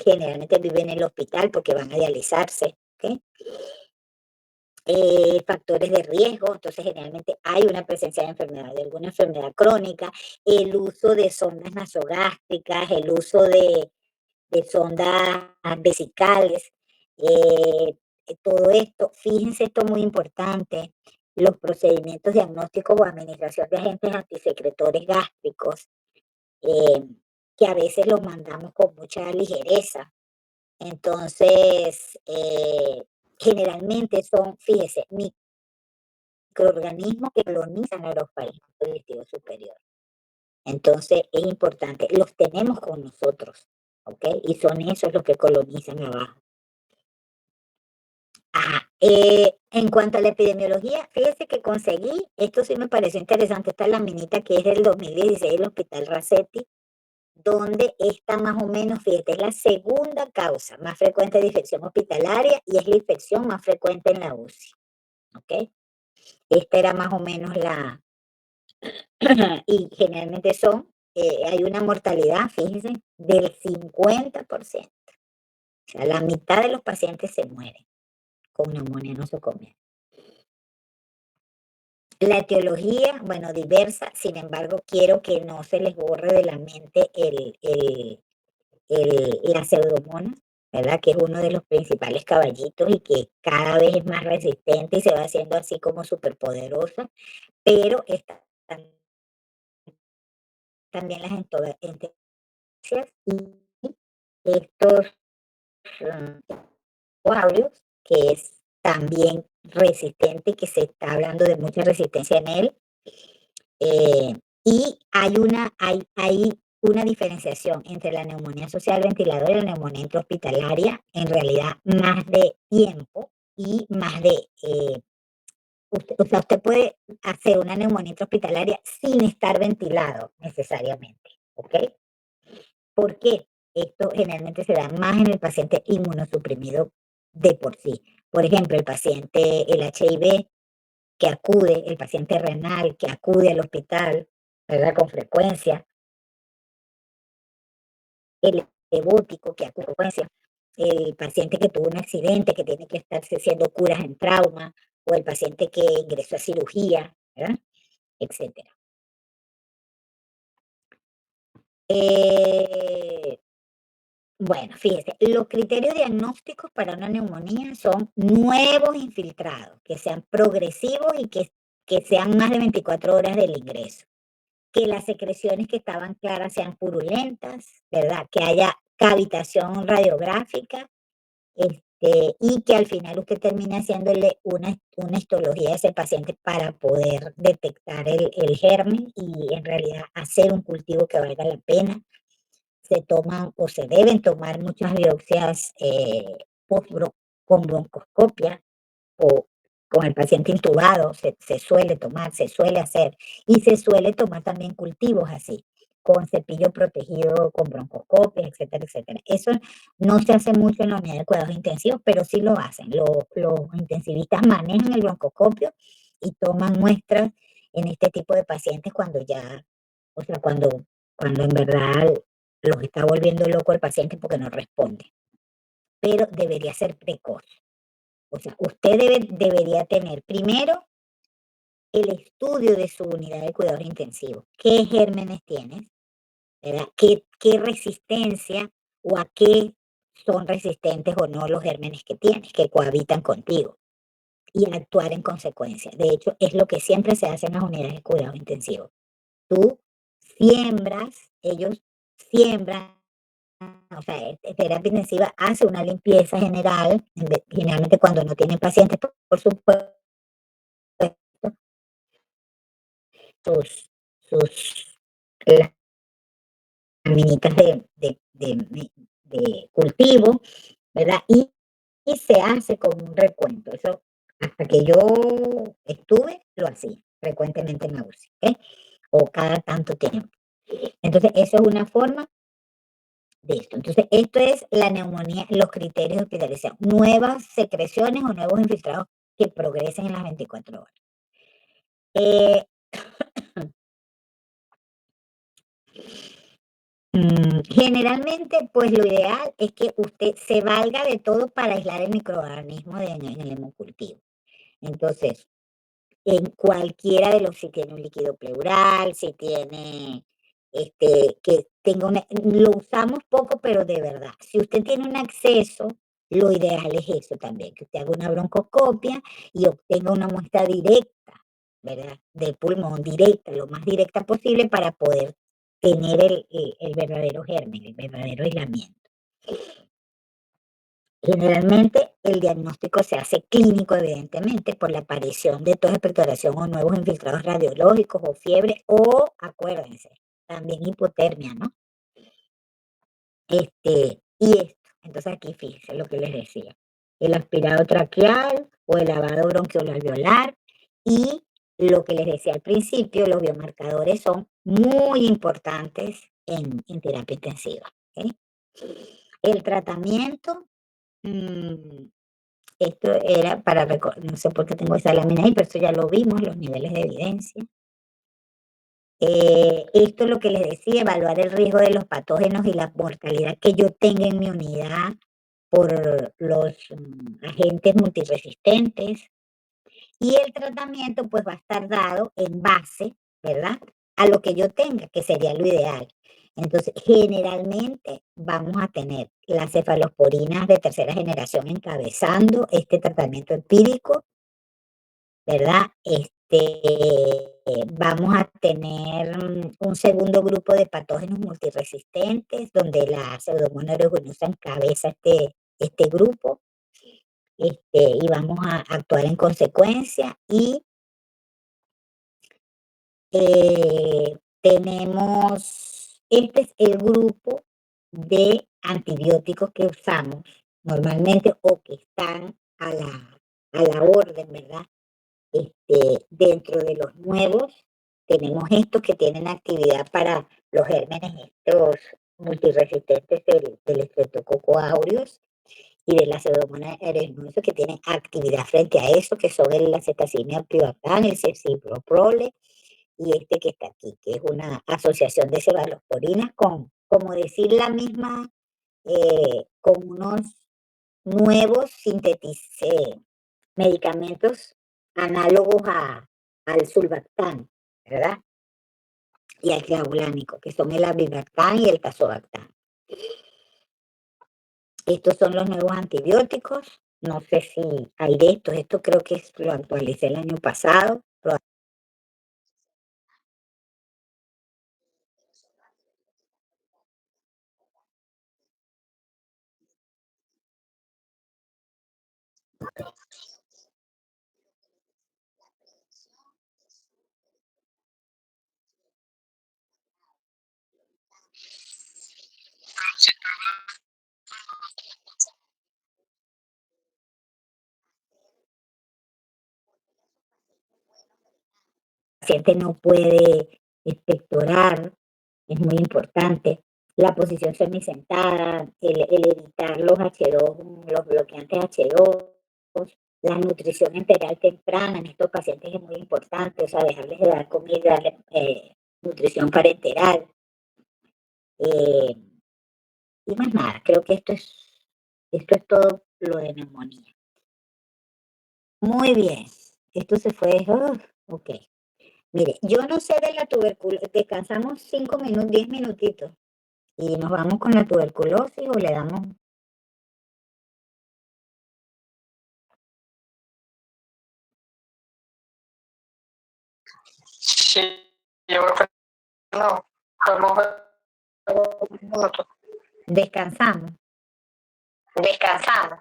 generalmente viven en el hospital porque van a dializarse, ¿ok? Factores de riesgo, entonces generalmente hay una presencia de enfermedad, de alguna enfermedad crónica, el uso de sondas nasogástricas, el uso de sondas vesicales, todo esto, fíjense esto muy importante, los procedimientos diagnósticos o administración de agentes antisecretores gástricos, que a veces los mandamos con mucha ligereza. Entonces, generalmente son, fíjese, microorganismos que colonizan el orofaringo digestivo superior. Entonces, es importante, los tenemos con nosotros, ¿ok? Y son esos los que colonizan abajo. En cuanto a la epidemiología, fíjese que conseguí, esto sí me pareció interesante, esta laminita que es del 2016 del Hospital Racetti, donde está más o menos, fíjate, es la segunda causa más frecuente de infección hospitalaria y es la infección más frecuente en la UCI, ¿ok? Esta era más o menos la, y generalmente hay una mortalidad, fíjense, del 50%. O sea, la mitad de los pacientes se mueren con neumonía nosocomial. La etiología, bueno, diversa, sin embargo, quiero que no se les borre de la mente la pseudomonas, ¿verdad? Que es uno de los principales caballitos y que cada vez es más resistente y se va haciendo así como superpoderosa, pero está también las enterococcus y estos aureus, que es también resistente, que se está hablando de mucha resistencia en él. Y hay una diferenciación entre la neumonía asociada al ventilador y la neumonía intrahospitalaria, en realidad más de tiempo y más de, usted puede hacer una neumonía intrahospitalaria sin estar ventilado necesariamente, ¿ok? ¿Por qué? Esto generalmente se da más en el paciente inmunosuprimido de por sí. Por ejemplo, el paciente, el HIV, que acude, el paciente renal que acude al hospital, ¿verdad? Con frecuencia, el ebótico que acude con frecuencia, el paciente que tuvo un accidente, que tiene que estarse haciendo curas en trauma, o el paciente que ingresó a cirugía, ¿verdad? Etcétera. Bueno, fíjese, los criterios diagnósticos para una neumonía son nuevos infiltrados, que sean progresivos y que sean más de 24 horas del ingreso. Que las secreciones que estaban claras sean purulentas, ¿verdad? Que haya cavitación radiográfica, y que al final usted termine haciéndole una histología a ese paciente para poder detectar el germen y en realidad hacer un cultivo que valga la pena. Se toman o se deben tomar muchas biopsias con broncoscopia o con el paciente intubado, se suele tomar, se suele hacer, y se suele tomar también cultivos así, con cepillo protegido, con broncoscopia, etcétera, etcétera. Eso no se hace mucho en la unidad de cuidados intensivos, pero sí lo hacen. Los intensivistas manejan el broncoscopio y toman muestras en este tipo de pacientes cuando ya, O sea, cuando en verdad los está volviendo loco el paciente porque no responde. Pero debería ser precoz. O sea, usted debería tener primero el estudio de su unidad de cuidados intensivos. ¿Qué gérmenes tienes? ¿Verdad? ¿Qué resistencia o a qué son resistentes o no los gérmenes que tienes, que cohabitan contigo? Y actuar en consecuencia. De hecho, es lo que siempre se hace en las unidades de cuidados intensivos. Tú siembras, ellos siembran, o sea, terapia intensiva hace una limpieza general, generalmente cuando no tienen pacientes, por supuesto, sus minitas de cultivo, ¿verdad? Y se hace como un recuento. Eso, hasta que yo estuve, lo hacía frecuentemente en la UCI, ¿ok? O cada tanto tiempo. Entonces, eso es una forma de esto. Entonces, esto es la neumonía, los criterios de hospitalización. Nuevas secreciones o nuevos infiltrados que progresen en las 24 horas. Eh, Generalmente, pues lo ideal es que usted se valga de todo para aislar el microorganismo en el hemocultivo. Entonces, en cualquiera de los, si tiene un líquido pleural, si tiene, que tenga lo usamos poco, pero de verdad, si usted tiene un acceso, lo ideal es eso también, que usted haga una broncoscopia y obtenga una muestra directa, ¿verdad? Del pulmón, directa, lo más directa posible para poder tener el verdadero germen, el verdadero aislamiento. Generalmente el diagnóstico se hace clínico, evidentemente, por la aparición de tos, expectoración o nuevos infiltrados radiológicos o fiebre o, acuérdense, también hipotermia, ¿no? Y esto, entonces aquí fíjense lo que les decía, el aspirado traqueal o el lavado bronquiolo-alveolar y lo que les decía al principio, los biomarcadores son muy importantes en terapia intensiva, ¿ok? El tratamiento, esto era para, no sé por qué tengo esa lámina ahí, pero esto ya lo vimos, los niveles de evidencia. Esto es lo que les decía, evaluar el riesgo de los patógenos y la mortalidad que yo tenga en mi unidad por los agentes multiresistentes. Y el tratamiento pues va a estar dado en base, ¿verdad?, a lo que yo tenga, que sería lo ideal. Entonces, generalmente vamos a tener las cefalosporinas de tercera generación encabezando este tratamiento empírico, ¿verdad? Vamos a tener un segundo grupo de patógenos multiresistentes, donde la Pseudomonas aeruginosa encabeza este grupo, y vamos a actuar en consecuencia. Y tenemos, este es el grupo de antibióticos que usamos normalmente o que están a la orden, ¿verdad? Dentro de los nuevos, tenemos estos que tienen actividad para los gérmenes estos multiresistentes del Streptococcus aureus y de la Pseudomonas aeruginosa que tienen actividad frente a eso, que son el acetacina pivacán, el ceftriaxone y este que está aquí, que es una asociación de cefalosporinas con, como decir la misma, con unos nuevos medicamentos análogos al sulbactam, ¿verdad? Y al clavulánico, que son el avibactam y el tazobactam. Estos son los nuevos antibióticos. No sé si hay de estos. Esto creo que lo actualicé el año pasado. El paciente no puede expectorar, es muy importante. La posición semisentada, el evitar los H2, los bloqueantes H2, la nutrición enteral temprana en estos pacientes es muy importante, o sea, dejarles de dar comida, darle nutrición parenteral. Y más nada, creo que esto es todo lo de neumonía. Muy bien, esto se fue, ok. Mire, yo no sé de la tuberculosis, descansamos 5 minutos, 10 minutitos y nos vamos con la tuberculosis o le damos. Sí, yo creo que no. Podemos ver un minuto. Descansamos. Descansamos.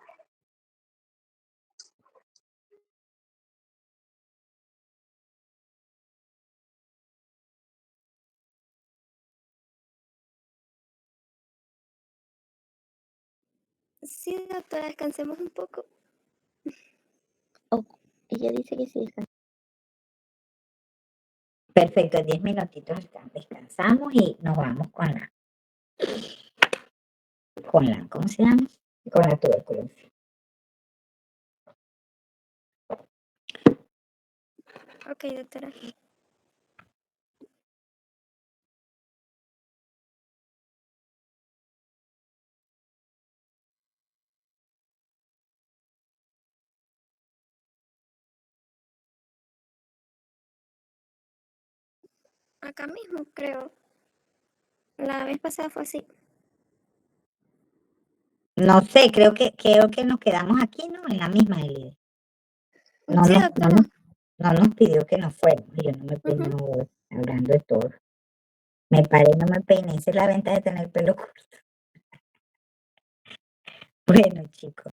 Sí, doctora, descansemos un poco. Oh, ella dice que sí descansa. Perfecto, 10 minutitos descansamos y nos vamos con la, ¿cómo se llama? Con la tuberculosis. Ok, doctora. Acá mismo, creo. La vez pasada fue así. No sé, creo que nos quedamos aquí, ¿no? En la misma, Elide. No Sí, nos, doctora. no nos pidió que nos fuéramos. Yo no me peino hablando de todo. Me paré, no me peiné. Esa es la ventaja de tener pelo corto. Bueno, chicos.